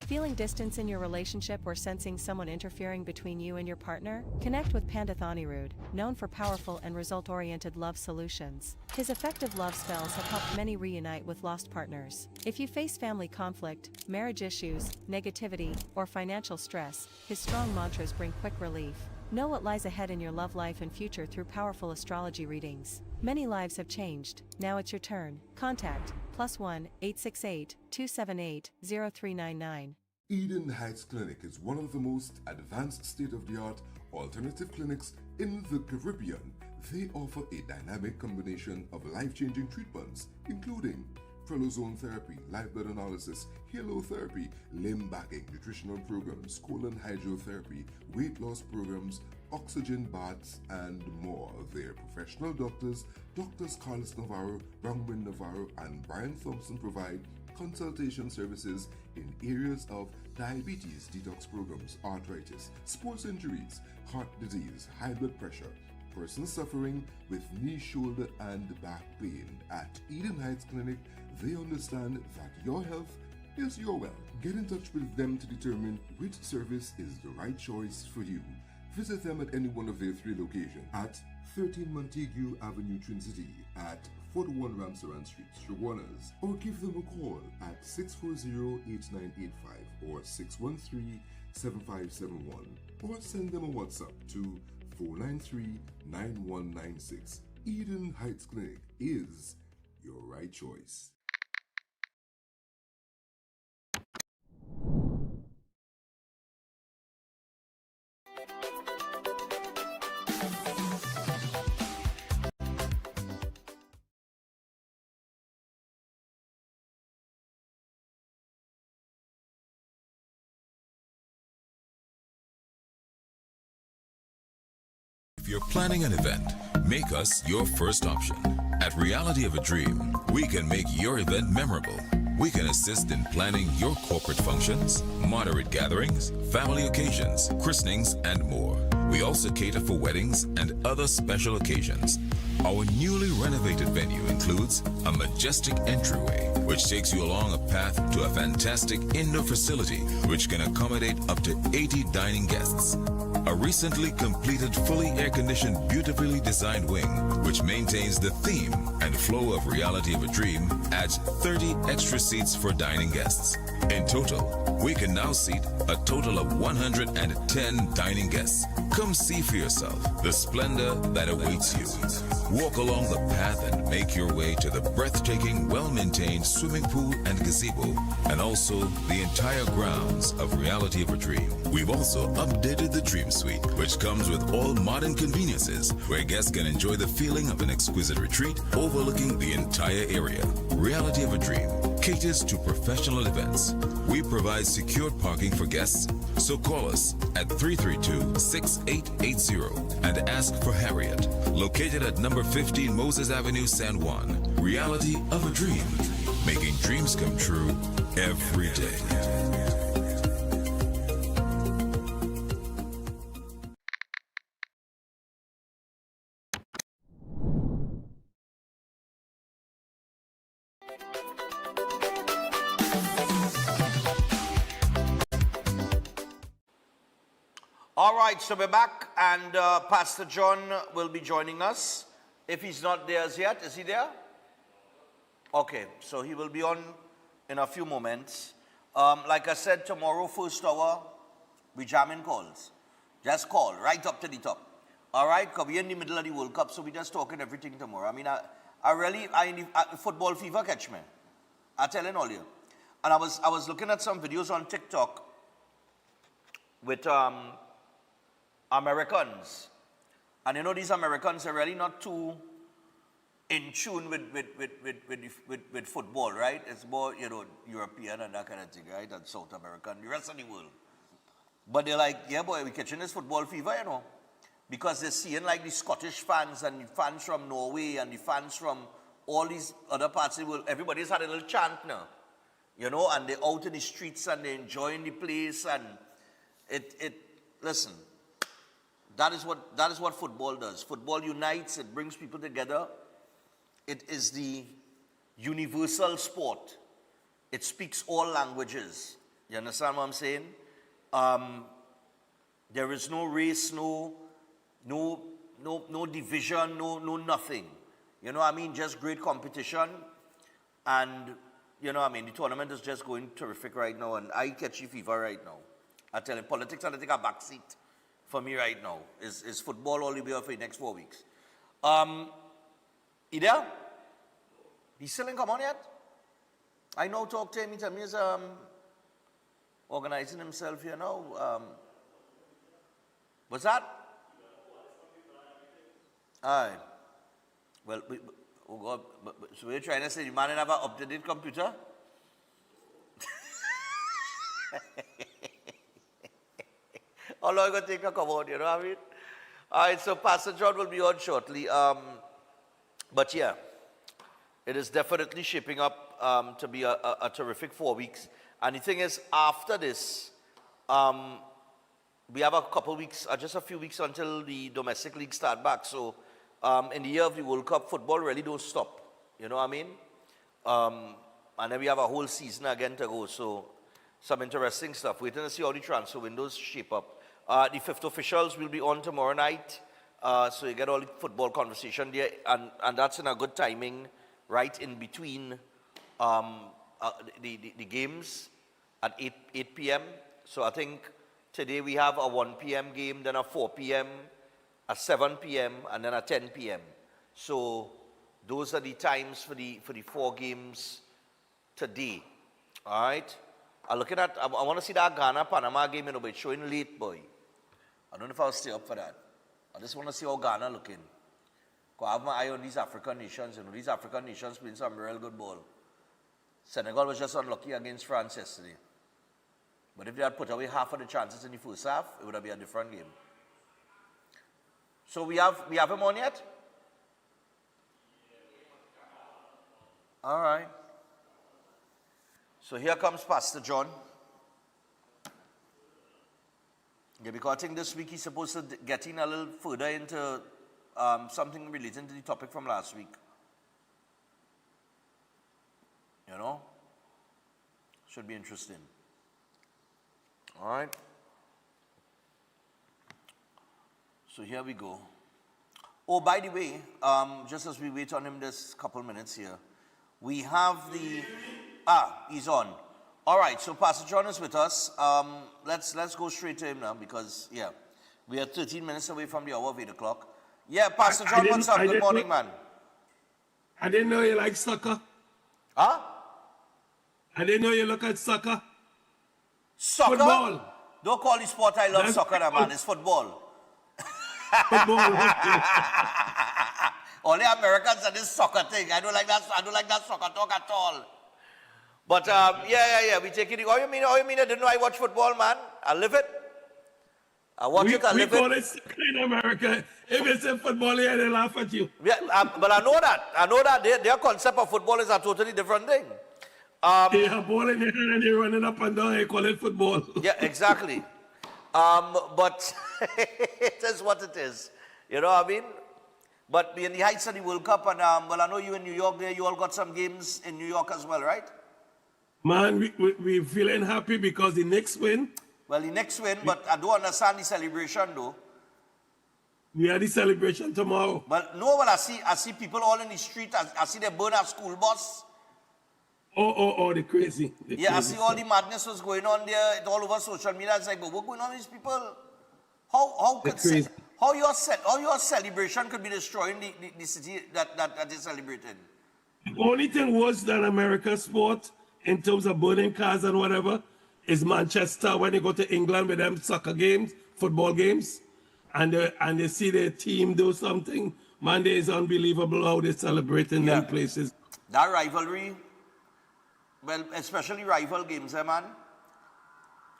Feeling distance in your relationship or sensing someone interfering between you and your partner? Connect with Pandit Anirudh, known for powerful and result-oriented love solutions. His effective love spells have helped many reunite with lost partners. If you face family conflict, marriage issues, negativity, or financial stress, his strong mantras bring quick relief. Know what lies ahead in your love life and future through powerful astrology readings. Many lives have changed. Now it's your turn. Contact +1 868 278 0399. Eden Heights Clinic is one of the most advanced state-of-the-art alternative clinics in the Caribbean. They offer a dynamic combination of life-changing treatments, including prelozone therapy, live blood analysis, halotherapy, limb backing, nutritional programs, colon hydrotherapy, weight loss programs, oxygen baths, and more. Their professional doctors, Drs. Carlos Navarro, Bronwyn Navarro, and Brian Thompson provide consultation services in areas of diabetes detox programs, arthritis, sports injuries, heart disease, high blood pressure, persons suffering with knee, shoulder, and back pain. At Eden Heights Clinic, they understand that your health is your wealth. Get in touch with them to determine which service is the right choice for you. Visit them at any one of their 3 locations at 13 Montague Avenue, Twin City, at 41 Ramsaran Street, Shoguanas, or give them a call at 640-8985 or 613-7571, or send them a WhatsApp to 493-9196. Eden Heights Clinic is your right choice. you're planning an event, make us your first option. At Reality of a Dream, we can make your event memorable. We can assist in planning your corporate functions, moderate gatherings, family occasions, christenings, and more. We also cater for weddings and other special occasions. Our newly renovated venue includes a majestic entryway, which takes you along a path to a fantastic indoor facility which can accommodate up to 80 dining guests. A recently completed, fully air-conditioned, beautifully designed wing, which maintains the theme and flow of Reality of a Dream, adds 30 extra seats for dining guests. In total, we can now seat a total of 110 dining guests. Come see for yourself the splendor that awaits you. Walk along the path and make your way to the breathtaking, well-maintained swimming pool and gazebo, and also the entire grounds of Reality of a Dream. We've also updated the Dream Suite, which comes with all modern conveniences, where guests can enjoy the feeling of an exquisite retreat overlooking the entire area. Reality of a Dream caters to professional events. We provide secured parking for guests, so call us at 332-6880 and ask for Harriet, located at number 15 Moses Avenue, San Juan. Reality of a Dream, making dreams come true every day. All right, so we're back, and Pastor John will be joining us. If he's not there as yet, is he there? Okay, so he will be on in a few moments. Like I said, tomorrow, first hour, we jamming calls. Just call right up to the top. All right, because we're in the middle of the World Cup, so we're just talking everything tomorrow. I mean, I football fever catch me. I telling all you. And I was looking at some videos on TikTok with Americans. And you know, these Americans are really not too in tune with football, right? It's more, you know, European and that kind of thing, right? And South American, the rest of the world. But they're like, yeah, boy, we're catching this football fever, you know. Because they're seeing like the Scottish fans and the fans from Norway and the fans from all these other parts of the world. Everybody's had a little chant now, you know, and they're out in the streets and they're enjoying the place. And listen, that is what football does. Football unites, it brings people together. It is the universal sport. It speaks all languages. You understand what I'm saying? There is no race, no division, no nothing. You know what I mean? Just great competition. And, you know what I mean? The tournament is just going terrific right now. And I catch fever right now. I tell you, politics are taking a backseat for me right now. Is football all the way for the next 4 weeks. Ida? He still ain't come on yet? I know talk to him. He tell me he's organizing himself here now. What's that? Aye. Well, oh God, so we're trying to say the man never up-to-date computer? How long going to take to come out, you know what I mean? All right, so Pastor John will be on shortly. But yeah, it is definitely shaping up to be a terrific 4 weeks. And the thing is, after this, we have a couple weeks, just a few weeks until the domestic league start back. So in the year of the World Cup, football really don't stop. You know what I mean? And then we have a whole season again to go. So some interesting stuff. Waiting to see how the transfer windows shape up. The fifth officials will be on tomorrow night. So you get all the football conversation there. And that's in a good timing, right in between the games at 8 p.m. So I think today we have a 1 p.m. game, then a 4 p.m., a 7 p.m., and then a 10 p.m. So those are the times for the 4 games today. All right? I'm looking at, I want to see that Ghana-Panama game, you know, but it's showing late, boy. I don't know if I'll stay up for that. I just want to see how Ghana looking. Because I have my eye on these African nations. You know, these African nations playing some real good ball. Senegal was just unlucky against France yesterday. But if they had put away half of the chances in the first half, it would have been a different game. So we have him on yet? All right. So here comes Pastor John. Yeah, because I think this week he's supposed to get in a little further into something related to the topic from last week. You know? Should be interesting. All right. So here we go. Oh, by the way, just as we wait on him this couple minutes here, we have the... he's on. All right, so Pastor John is with us. Let's go straight to him now because, yeah, we are 13 minutes away from the hour of 8 o'clock. Yeah, Pastor John, what's up? Good morning, man. I didn't know you like soccer. Huh? I didn't know you look at soccer. Soccer? Football. Don't call the sport I love soccer, man. It's football. Football. Only Americans are this soccer thing. I don't like that soccer talk at all. But yeah, we take it. Oh, you mean I didn't know I watch football, man? I live it. I watch it, I live it. We call it soccer in America. If it's in football here, they laugh at you. Yeah, but I know that. Their concept of football is a totally different thing. They have ball in your hand and they're running up and down. They call it football. Yeah, exactly. But it is what it is. You know what I mean? But in the heights of the World Cup, and well, I know you in New York there, you all got some games in New York as well, right? Man, we're feeling happy because the Knicks win. Well, the Knicks win, but I don't understand the celebration, though. We have the celebration tomorrow. But no, well, I see people all in the street. I see they burn a school bus. Oh, they're crazy. Yeah, I see all the madness was going on there. It's all over social media. It's like, but what's going on with these people? How your celebration could be destroying the city that is celebrating? The only thing worse than America's sport in terms of burning cars and whatever is Manchester when they go to England with them soccer games, football games, and they see their team do something. Man, it's unbelievable how they celebrate in them places. That rivalry, well, especially rival games, man.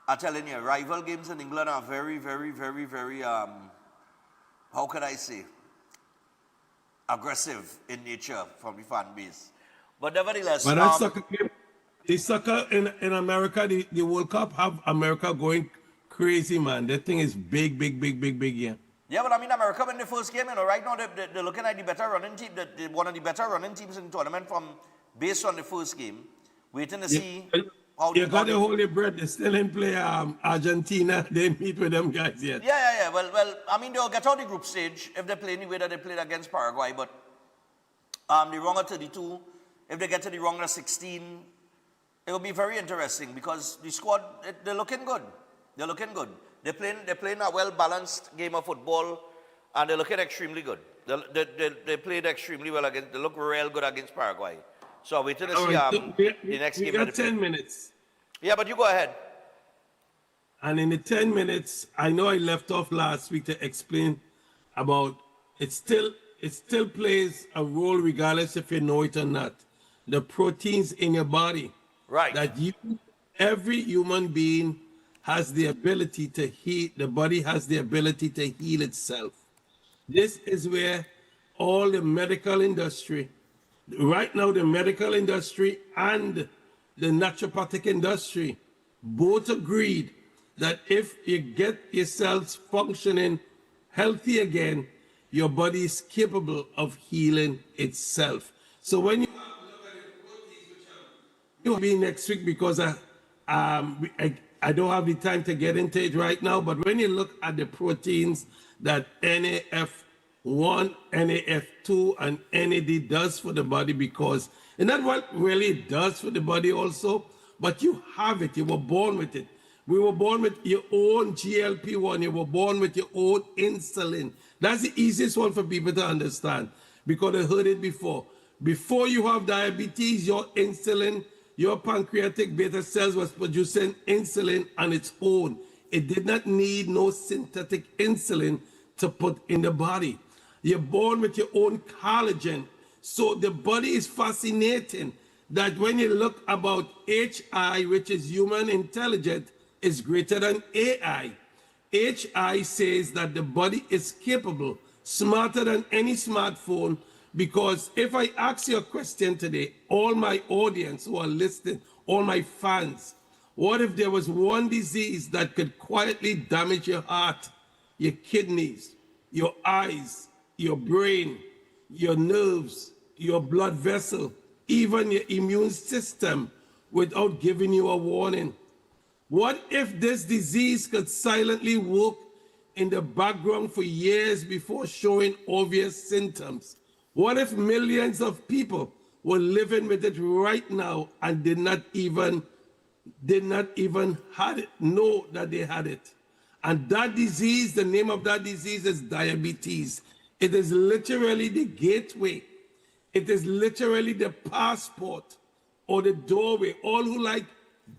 I'm telling you, rival games in England are very, very, very, very, how can I say, aggressive in nature from the fan base. But nevertheless... But that soccer game, the soccer in America, the World Cup have America going crazy, man. That thing is big, yeah. Yeah, but I mean, America win the first game, you know, right now they're looking at the better running team, one of the better running teams in the tournament based on the first game. Waiting to see how you got the holy bread. They still in play Argentina. They meet with them guys yet. Yeah. Well, I mean, they'll get out the group stage if they play the way that they played against Paraguay, but the round of 32, if they get to the round of 16, it will be very interesting because the squad, they're looking good. They're looking good. They're playing a well-balanced game of football, and they're looking extremely good. They played extremely well against, they look real good against Paraguay. So I'm waiting to see the next game. We got 10 minutes. Yeah, but you go ahead. And in the 10 minutes, I know I left off last week to explain about it still plays a role regardless if you know it or not. The proteins in your body. Right. That every human being has the ability to heal. The body has the ability to heal itself. This is where all the medical industry, right now the medical industry and the naturopathic industry both agreed that if you get yourselves functioning healthy again, your body is capable of healing itself. So when you look at the proteins, which you'll be next week because I don't have the time to get into it right now, but when you look at the proteins that NAF1, NAF2, and NAD does for the body, because and not what really it does for the body also, but you have it, you were born with it. We were born with your own GLP-1, you were born with your own insulin. That's the easiest one for people to understand, because I heard it before. Before you have diabetes, your insulin, your pancreatic beta cells was producing insulin on its own. It did not need no synthetic insulin to put in the body. You're born with your own collagen. So the body is fascinating that when you look about HI, which is human intelligence, is greater than AI. HI says that the body is capable smarter than any smartphone, because if I ask you a question today, all my audience who are listening, all my fans, what if there was one disease that could quietly damage your heart, your kidneys, your eyes, your brain, your nerves, your blood vessel, even your immune system without giving you a warning? What if this disease could silently work in the background for years before showing obvious symptoms? What if millions of people were living with it right now and did not even know that they had it? And that disease, the name of that disease is diabetes. It is literally the gateway. It is literally the passport or the doorway. All who like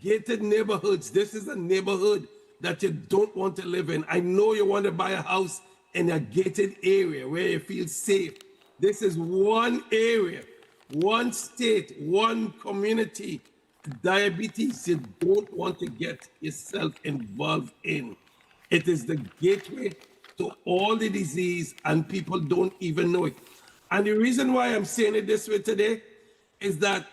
gated neighborhoods, this is a neighborhood that you don't want to live in. I know you want to buy a house in a gated area where you feel safe. This is one area, one state, one community. Diabetes you don't want to get yourself involved in. It is the gateway to all the disease, and people don't even know it. And the reason why I'm saying it this way today is that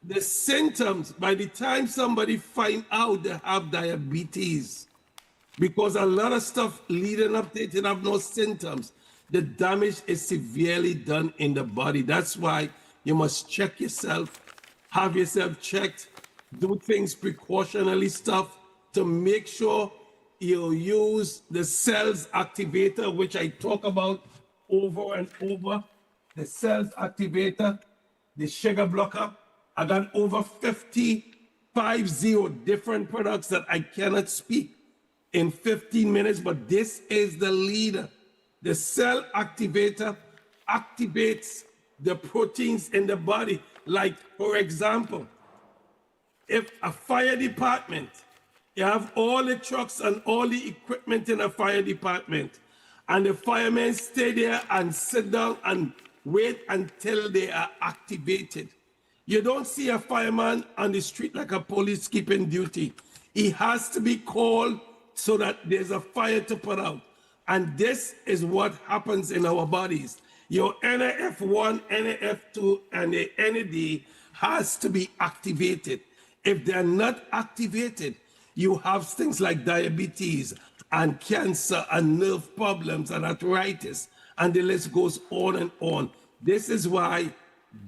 the symptoms, by the time somebody find out they have diabetes, because a lot of stuff leading up to it, you have no symptoms, the damage is severely done in the body. That's why you must check yourself, have yourself checked, do things precautionally stuff to make sure you use the cells activator, which I talk about over and over. The cells activator, the sugar blocker. I got over 50 different products that I cannot speak in 15 minutes, but this is the leader. The cell activator activates the proteins in the body. Like, for example, if a fire department, you have all the trucks and all the equipment in a fire department, and the firemen stay there and sit down and wait until they are activated. You don't see a fireman on the street like a police keeping duty. He has to be called so that there's a fire to put out. And this is what happens in our bodies. Your NAF1, NAF2, and the NAD has to be activated. If they're not activated, you have things like diabetes and cancer and nerve problems and arthritis, and the list goes on and on. This is why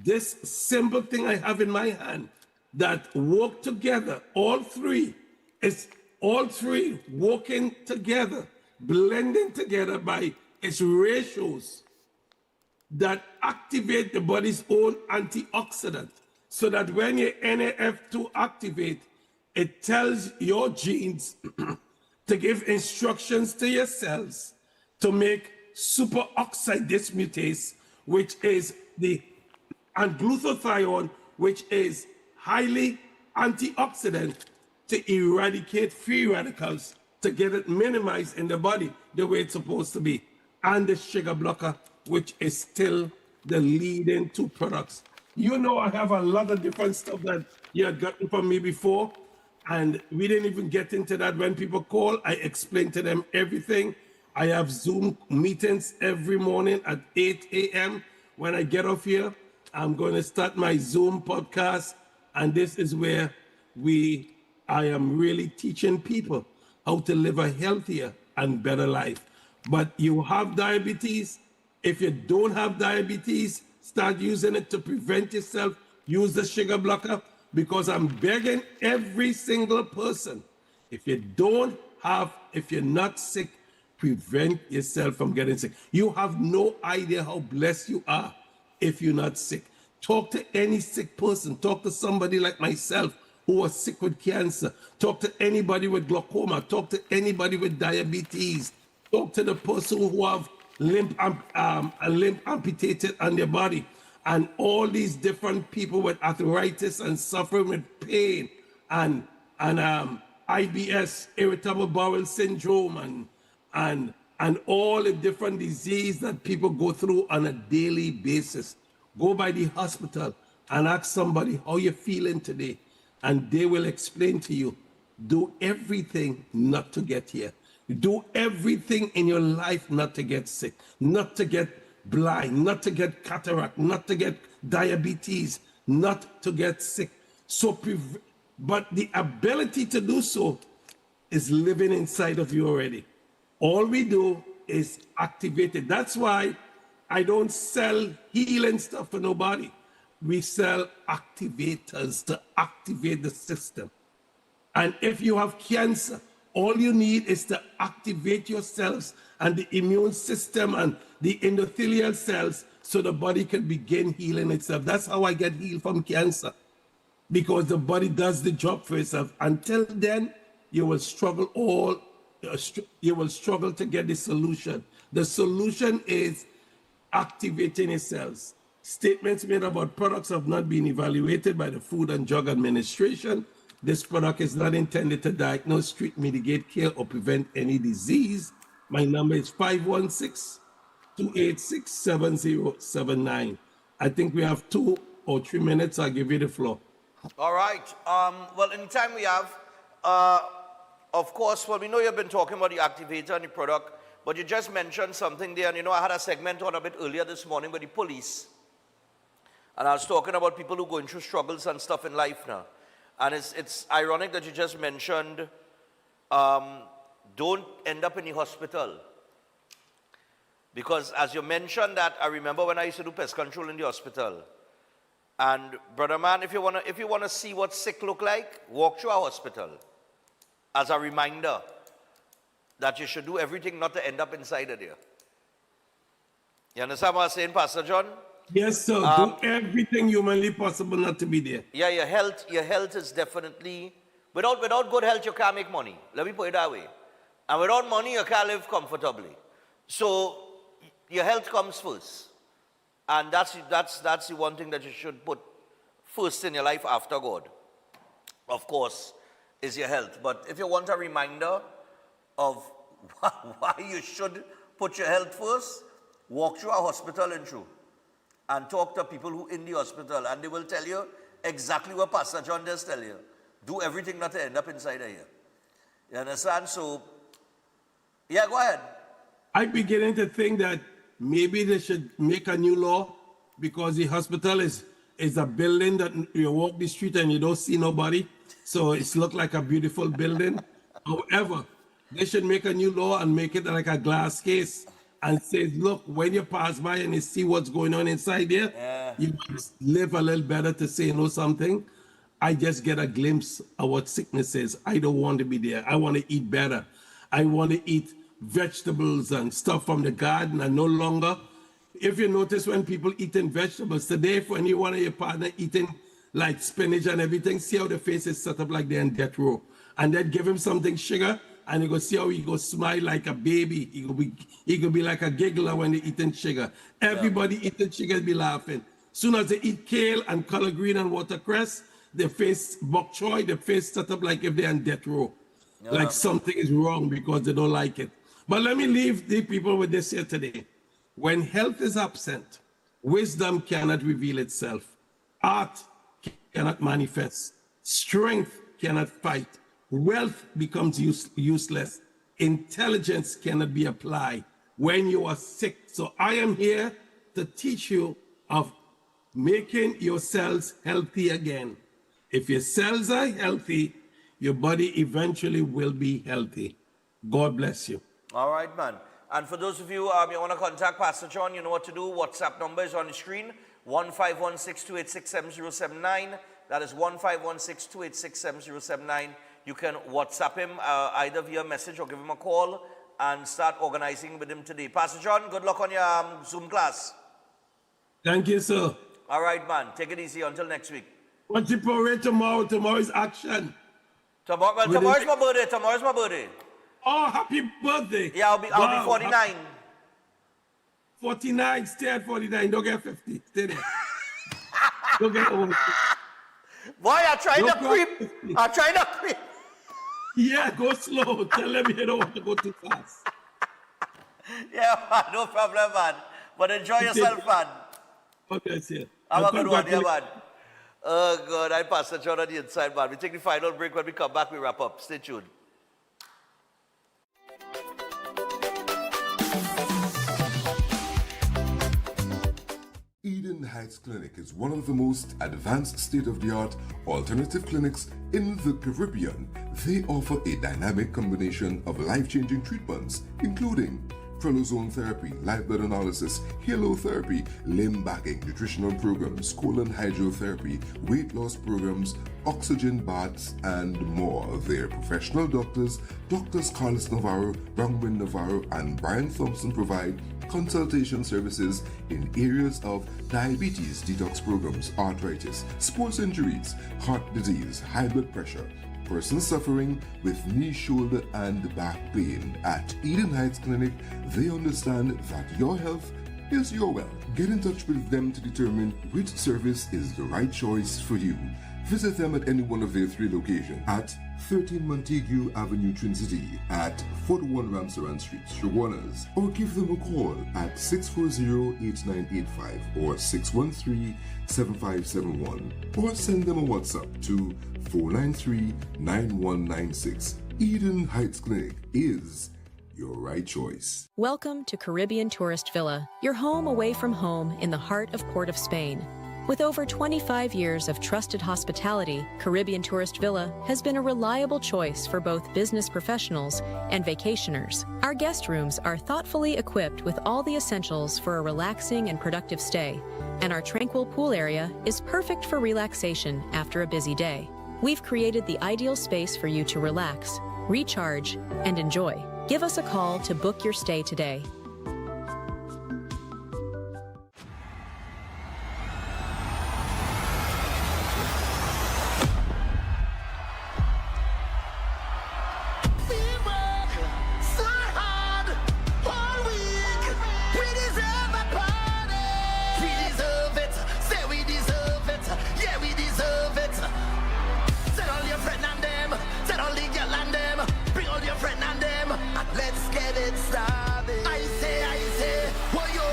this simple thing I have in my hand that work together, all three working together, blending together by its ratios that activate the body's own antioxidant, so that when your NAF2 activate, it tells your genes to give instructions to your cells to make superoxide dismutase, which is and glutathione, which is highly antioxidant, to eradicate free radicals, to get it minimized in the body the way it's supposed to be. And the sugar blocker, which is still the leading two products. You know, I have a lot of different stuff that you had gotten from me before, and we didn't even get into that. When people call, I explain to them everything. I have Zoom meetings every morning at 8 a.m. When I get off here, I'm going to start my Zoom podcast, and this is where I am really teaching people how to live a healthier and better life. But you have diabetes. If you don't have diabetes, start using it to prevent yourself. Use the sugar blocker, because I'm begging every single person, if you're not sick, prevent yourself from getting sick. You have no idea how blessed you are if you're not sick. Talk to any sick person. Talk to somebody like myself who was sick with cancer. Talk to anybody with glaucoma. Talk to anybody with diabetes. Talk to the person who have a limb amputated on their body. And all these different people with arthritis and suffering with pain and IBS, irritable bowel syndrome, and all the different disease that people go through on a daily basis. Go by the hospital and ask somebody how you're feeling today, and they will explain to you. Do everything not to get here. Do everything in your life not to get sick, not to get blind, not to get cataract, not to get diabetes, not to get sick. But the ability to do so is living inside of you already. All we do is activate it. That's why I don't sell healing stuff for nobody. We sell activators to activate the system. And if you have cancer, all you need is to activate your cells and the immune system and the endothelial cells so the body can begin healing itself. That's how I get healed from cancer, because the body does the job for itself. Until then, you will struggle to get the solution. The solution is activating your cells. Statements made about products have not been evaluated by the Food and Drug Administration. This product is not intended to diagnose, treat, mitigate, cure, or prevent any disease. My number is 516-286-7079. I think we have 2 or 3 minutes. I'll give you the floor. All right. Well, in the time we have, of course, well, we know you've been talking about the activator and the product, but you just mentioned something there. And, you know, I had a segment on a bit earlier this morning with the police. And I was talking about people who are going through struggles and stuff in life now. And it's ironic that you just mentioned don't end up in the hospital. Because as you mentioned that, I remember when I used to do pest control in the hospital. And brother man, if you wanna see what sick look like, walk through a hospital. As a reminder that you should do everything not to end up inside of there. You understand what I'm saying, Pastor John? Yes, sir. Do everything humanly possible not to be there. Yeah, your health is definitely, without good health, you can't make money. Let me put it that way. And without money, you can't live comfortably. So your health comes first. And that's the one thing that you should put first in your life after God. Of course, is your health. But if you want a reminder of why you should put your health first, walk through a hospital and through. And talk to people who in the hospital, and they will tell you exactly what Pastor John does tell you. Do everything not to end up inside of here. You understand? So, yeah, go ahead. I'm beginning to think that maybe they should make a new law, because the hospital is a building that you walk the street and you don't see nobody. So it's look like a beautiful building. However, they should make a new law and make it like a glass case. And says, look, when you pass by and you see what's going on inside there, you must live a little better to say, you know something? I just get a glimpse of what sickness is. I don't want to be there. I want to eat better. I want to eat vegetables and stuff from the garden, and no longer. If you notice when people eating vegetables today, when you want your partner eating like spinach and everything, see how the face is set up like they're in death row. And then give him something sugar, and you go see how he go smile like a baby. He go be like a giggler when they eating sugar. Everybody eating sugar be laughing. Soon as they eat kale and collard green and watercress, their face bok choy, their face set up like if they're in death row. Like something is wrong because they don't like it. But let me leave the people with this here today. When health is absent, wisdom cannot reveal itself. Art cannot manifest. Strength cannot fight. Wealth becomes useless. Intelligence cannot be applied when you are sick. So I am here to teach you of making your cells healthy again. If your cells are healthy, your body eventually will be healthy. God bless you. All right, man. And for those of you, you want to contact Pastor John, you know what to do. WhatsApp number is on the screen, 1516-286-7079. That is 1516-286-7079. You can WhatsApp him either via message or give him a call and start organizing with him today. Pastor John, good luck on your Zoom class. Thank you, sir. All right, man. Take it easy until next week. What's the parade tomorrow? Tomorrow is action. Tomorrow's my birthday. Tomorrow's my birthday. Oh, happy birthday. Yeah, I'll be 49. 49, stay at 49. Don't get 50. Stay there. Don't get over 50. Boy, I'm trying to creep. I'm trying to creep. Yeah, go slow. Tell them you don't want to go too fast. Yeah, man, no problem, man. But enjoy yourself, man. Okay, see. Have a good one, yeah, man. Oh, God, I Pastor John on the inside, man. We take the final break. When we come back, we wrap up. Stay tuned. Heights Clinic is one of the most advanced state-of-the-art alternative clinics in the Caribbean. They offer a dynamic combination of life-changing treatments, including prelozone therapy, live blood analysis, halotherapy, limb backing, nutritional programs, colon hydrotherapy, weight loss programs, oxygen baths, and more. Their professional doctors, Drs. Carlos Navarro, Bronwyn Navarro, and Brian Thompson provide consultation services in areas of diabetes detox programs, arthritis, sports injuries, heart disease, high blood pressure, persons suffering with knee, shoulder, and back pain. At Eden Heights Clinic, they understand that your health is your wealth. Get in touch with them to determine which service is the right choice for you. Visit them at any one of their 3 locations at 13 Montague Avenue, Trinity, at 41 Ramsaran Street, Shoguanas, or give them a call at 640-8985 or 613-7571, or send them a WhatsApp to 493-9196. Eden Heights Clinic is your right choice. Welcome to Caribbean Tourist Villa, your home away from home in the heart of Port of Spain. With over 25 years of trusted hospitality, Caribbean Tourist Villa has been a reliable choice for both business professionals and vacationers. Our guest rooms are thoughtfully equipped with all the essentials for a relaxing and productive stay, and our tranquil pool area is perfect for relaxation after a busy day. We've created the ideal space for you to relax, recharge, and enjoy. Give us a call to book your stay today. Let's get it started. I say, whoa yo,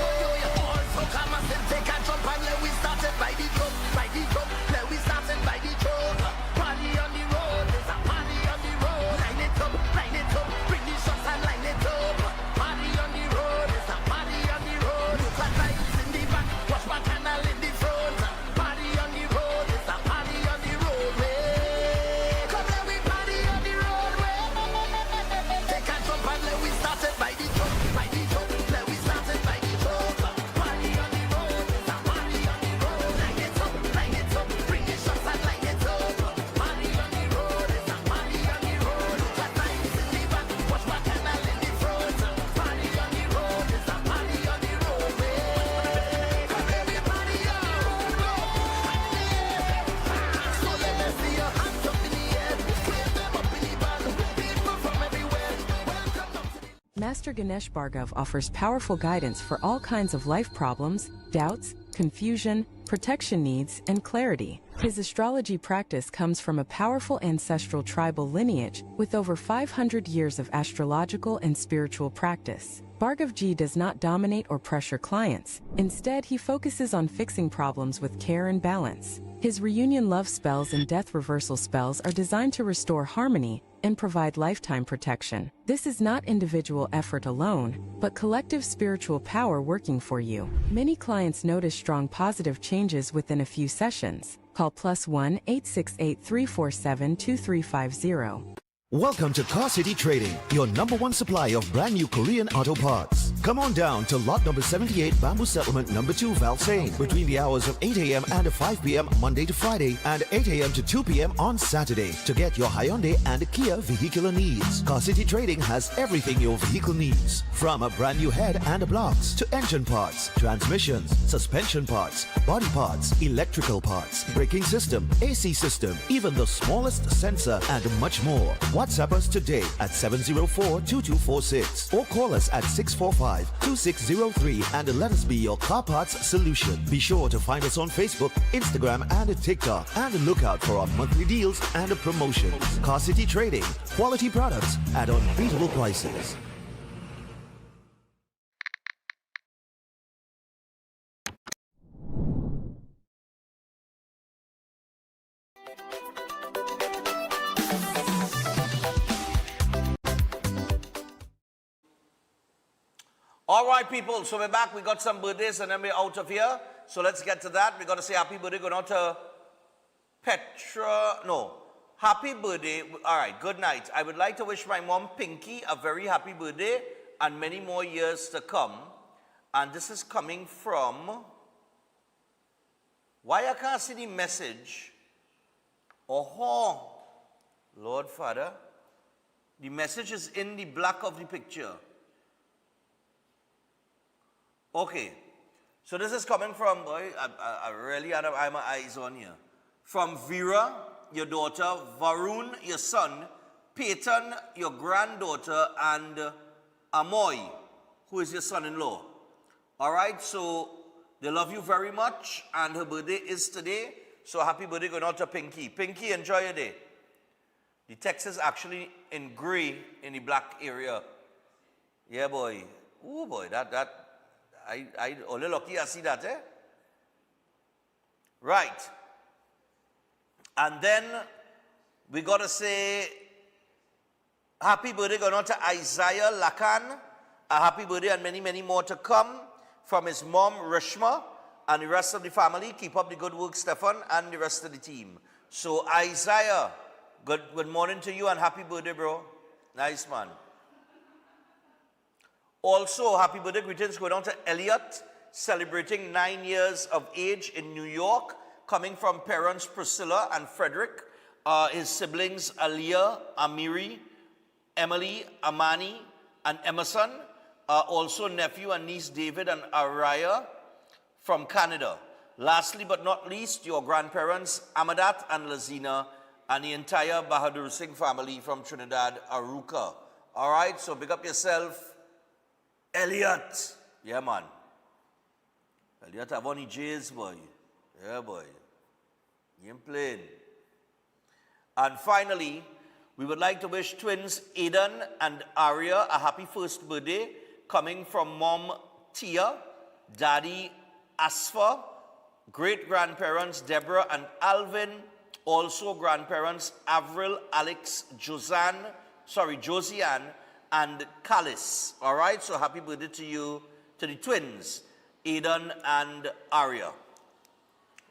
all so come and take a jump and let we start it by the drum, let we start it by the drum. Party on the road, there's a party on the road. Line it up, bring the shots and line it up. Party on the road, there's a party on the road. Look at lights in the back, watch my canal in the front. Party on the road, there's a party on the road. Come let we party on the road. Take a jump and let we start it by the drum, let we start it by the drum. Party on the road, there's a party on the road. Line it up, bring the shots and line it up. Party on the road, there's a party on the road. Look at lights in the back, watch my canal in the front. Party on the road, there's a party on the road. Come let me party on the road. So let me see your hands up in the air, wave them up in the band. People from everywhere, welcome up to the Master Ganesh Bhargav offers powerful guidance for all kinds of life problems, doubts, confusion, protection needs, and clarity. His astrology practice comes from a powerful ancestral tribal lineage with over 500 years of astrological and spiritual practice. Bhargavji does not dominate or pressure clients. Instead, he focuses on fixing problems with care and balance. His reunion love spells and death reversal spells are designed to restore harmony and provide lifetime protection. This is not individual effort alone, but collective spiritual power working for you. Many clients notice strong positive changes within a few sessions. Call +1 868 347 2350. Welcome to Car City Trading, your #1 supplier of brand new Korean auto parts. Come on down to lot number 78, Bamboo Settlement number 2, Valsain, between the hours of 8 a.m. and 5 p.m. Monday to Friday, and 8 a.m. to 2 p.m. on Saturday to get your Hyundai and Kia vehicular needs. Car City Trading has everything your vehicle needs, from a brand new head and blocks to engine parts, transmissions, suspension parts, body parts, electrical parts, braking system, AC system, even the smallest sensor, and much more. WhatsApp us today at 704-2246 or call us at 645-2603 and let us be your car parts solution. Be sure to find us on Facebook, Instagram, and TikTok, and look out for our monthly deals and promotions. Car City Trading, quality products at unbeatable prices. All right, people, so we're back. We got some birthdays and then we're out of here. So let's get to that. We're going to say happy birthday going out to Petra. No. Happy birthday. All right, good night. I would like to wish my mom, Pinky, a very happy birthday and many more years to come. And this is coming from... Why I can't see the message? Oh, Lord Father. The message is in the black of the picture. Okay. So this is coming from, boy, I really have my eyes on here. From Vera, your daughter, Varun, your son, Peyton, your granddaughter, and Amoy, who is your son-in-law. All right, so they love you very much, and her birthday is today. So happy birthday going out to Pinky. Pinky, enjoy your day. The text is actually in gray in the black area. Yeah, boy. Oh, boy, I only lucky I see that, eh? Right. And then we got to say happy birthday going on to Isaiah Lakan. A happy birthday and many, many more to come from his mom, Rishma, and the rest of the family. Keep up the good work, Stephan, and the rest of the team. So, Isaiah, good morning to you and happy birthday, bro. Nice, man. Also, happy birthday greetings going on to Elliot, celebrating 9 years of age in New York, coming from parents Priscilla and Frederick, his siblings Aliyah, Amiri, Emily, Amani, and Emerson, also nephew and niece David and Araya from Canada. Lastly but not least, your grandparents Amadat and Lazina, and the entire Bahadur Singh family from Trinidad, Aruca. All right, so big up yourself, Elliot. Yeah, man. Elliot have only J's, boy. Yeah, boy. He ain't playing. And finally, we would like to wish twins Aidan and Aria a happy first birthday, coming from Mom Tia, Daddy Asfa, great-grandparents Deborah and Alvin, also grandparents Avril, Alex, Josiane, and Callis. All right, so happy birthday to you, to the twins, Aidan and Aria.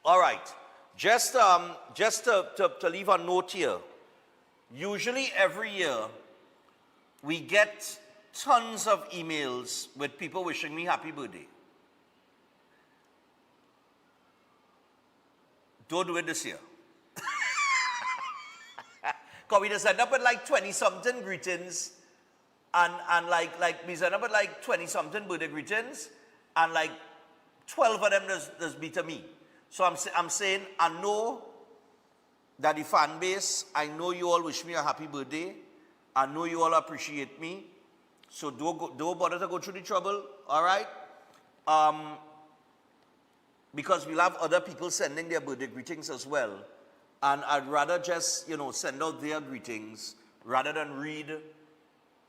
All right, just to leave a note here, usually every year we get tons of emails with people wishing me happy birthday. Don't do it this year. Because we just end up with like 20-something greetings, and like we end up with like 20-something birthday greetings, and like 12 of them there's be to me. So I'm saying, I know that the fan base, I know you all wish me a happy birthday. I know you all appreciate me. So don't bother to go through the trouble, all right? Because we'll have other people sending their birthday greetings as well. And I'd rather just, send out their greetings rather than read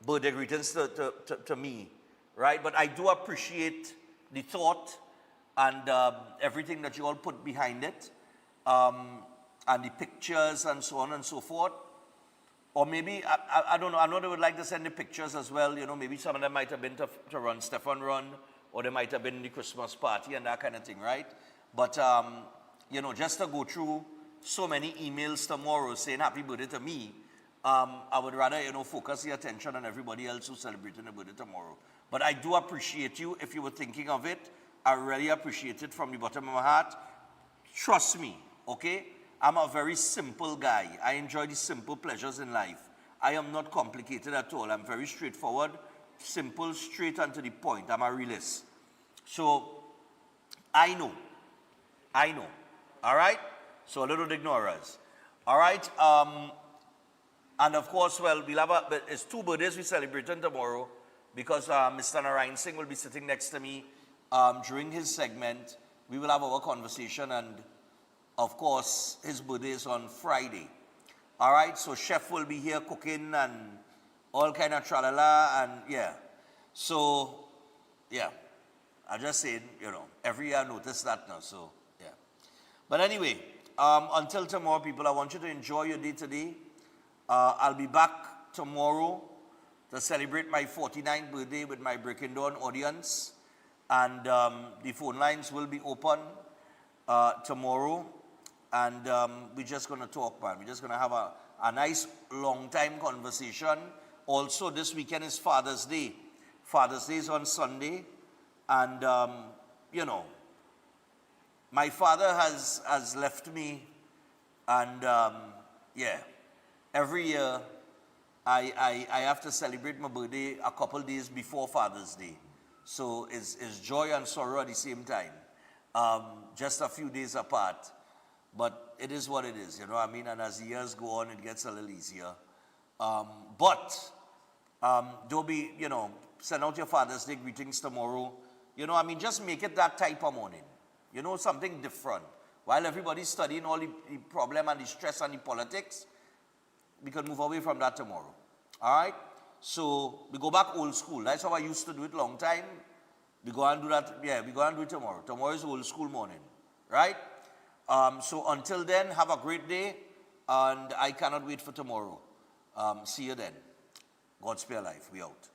birthday greetings to me, right? But I do appreciate the thought and everything that you all put behind it, and the pictures and so on and so forth. Or maybe, I don't know, I know they would like to send the pictures as well. Maybe some of them might have been to run Stephan Run, or they might have been in the Christmas party and that kind of thing, right? But, just to go through so many emails tomorrow saying happy birthday to me, I would rather, focus the attention on everybody else who's celebrating their birthday tomorrow. But I do appreciate you if you were thinking of it. I really appreciate it from the bottom of my heart. Trust me, okay? I'm a very simple guy. I enjoy the simple pleasures in life. I am not complicated at all. I'm very straightforward, simple, straight and to the point. I'm a realist. So, I know. All right? So, a little ignorance. All right? And of course, well, it's 2 birthdays we're celebrating tomorrow because Mr. Narayan Singh will be sitting next to me during his segment. We will have our conversation, and of course, his birthday is on Friday. All right, so chef will be here cooking and all kind of tralala, and yeah. So, yeah, I just said, every year I notice that now, so yeah. But anyway, until tomorrow, people, I want you to enjoy your day today. I'll be back tomorrow to celebrate my 49th birthday with my Breaking Dawn audience, and the phone lines will be open. tomorrow, and we're just going to talk, man. We're just going to have a nice long time conversation. Also, this weekend is Father's Day. Father's Day is on Sunday, and you know, my father has left me, and yeah, every year I have to celebrate my birthday a couple days before Father's Day. So it's joy and sorrow at the same time. Just a few days apart. But it is what it is, you know what I mean? And as the years go on, it gets a little easier. Don't be, you know, send out your Father's Day greetings tomorrow. You know, I mean, just make it that type of morning. You know, something different. While everybody's studying all the problem and the stress and the politics, we can move away from that tomorrow. All right? So we go back old school. That's how I used to do it long time. We go and do that. Yeah, we go and do it tomorrow. Tomorrow is old school morning. Right? So until then, have a great day. And I cannot wait for tomorrow. See you then. God spare life. We out.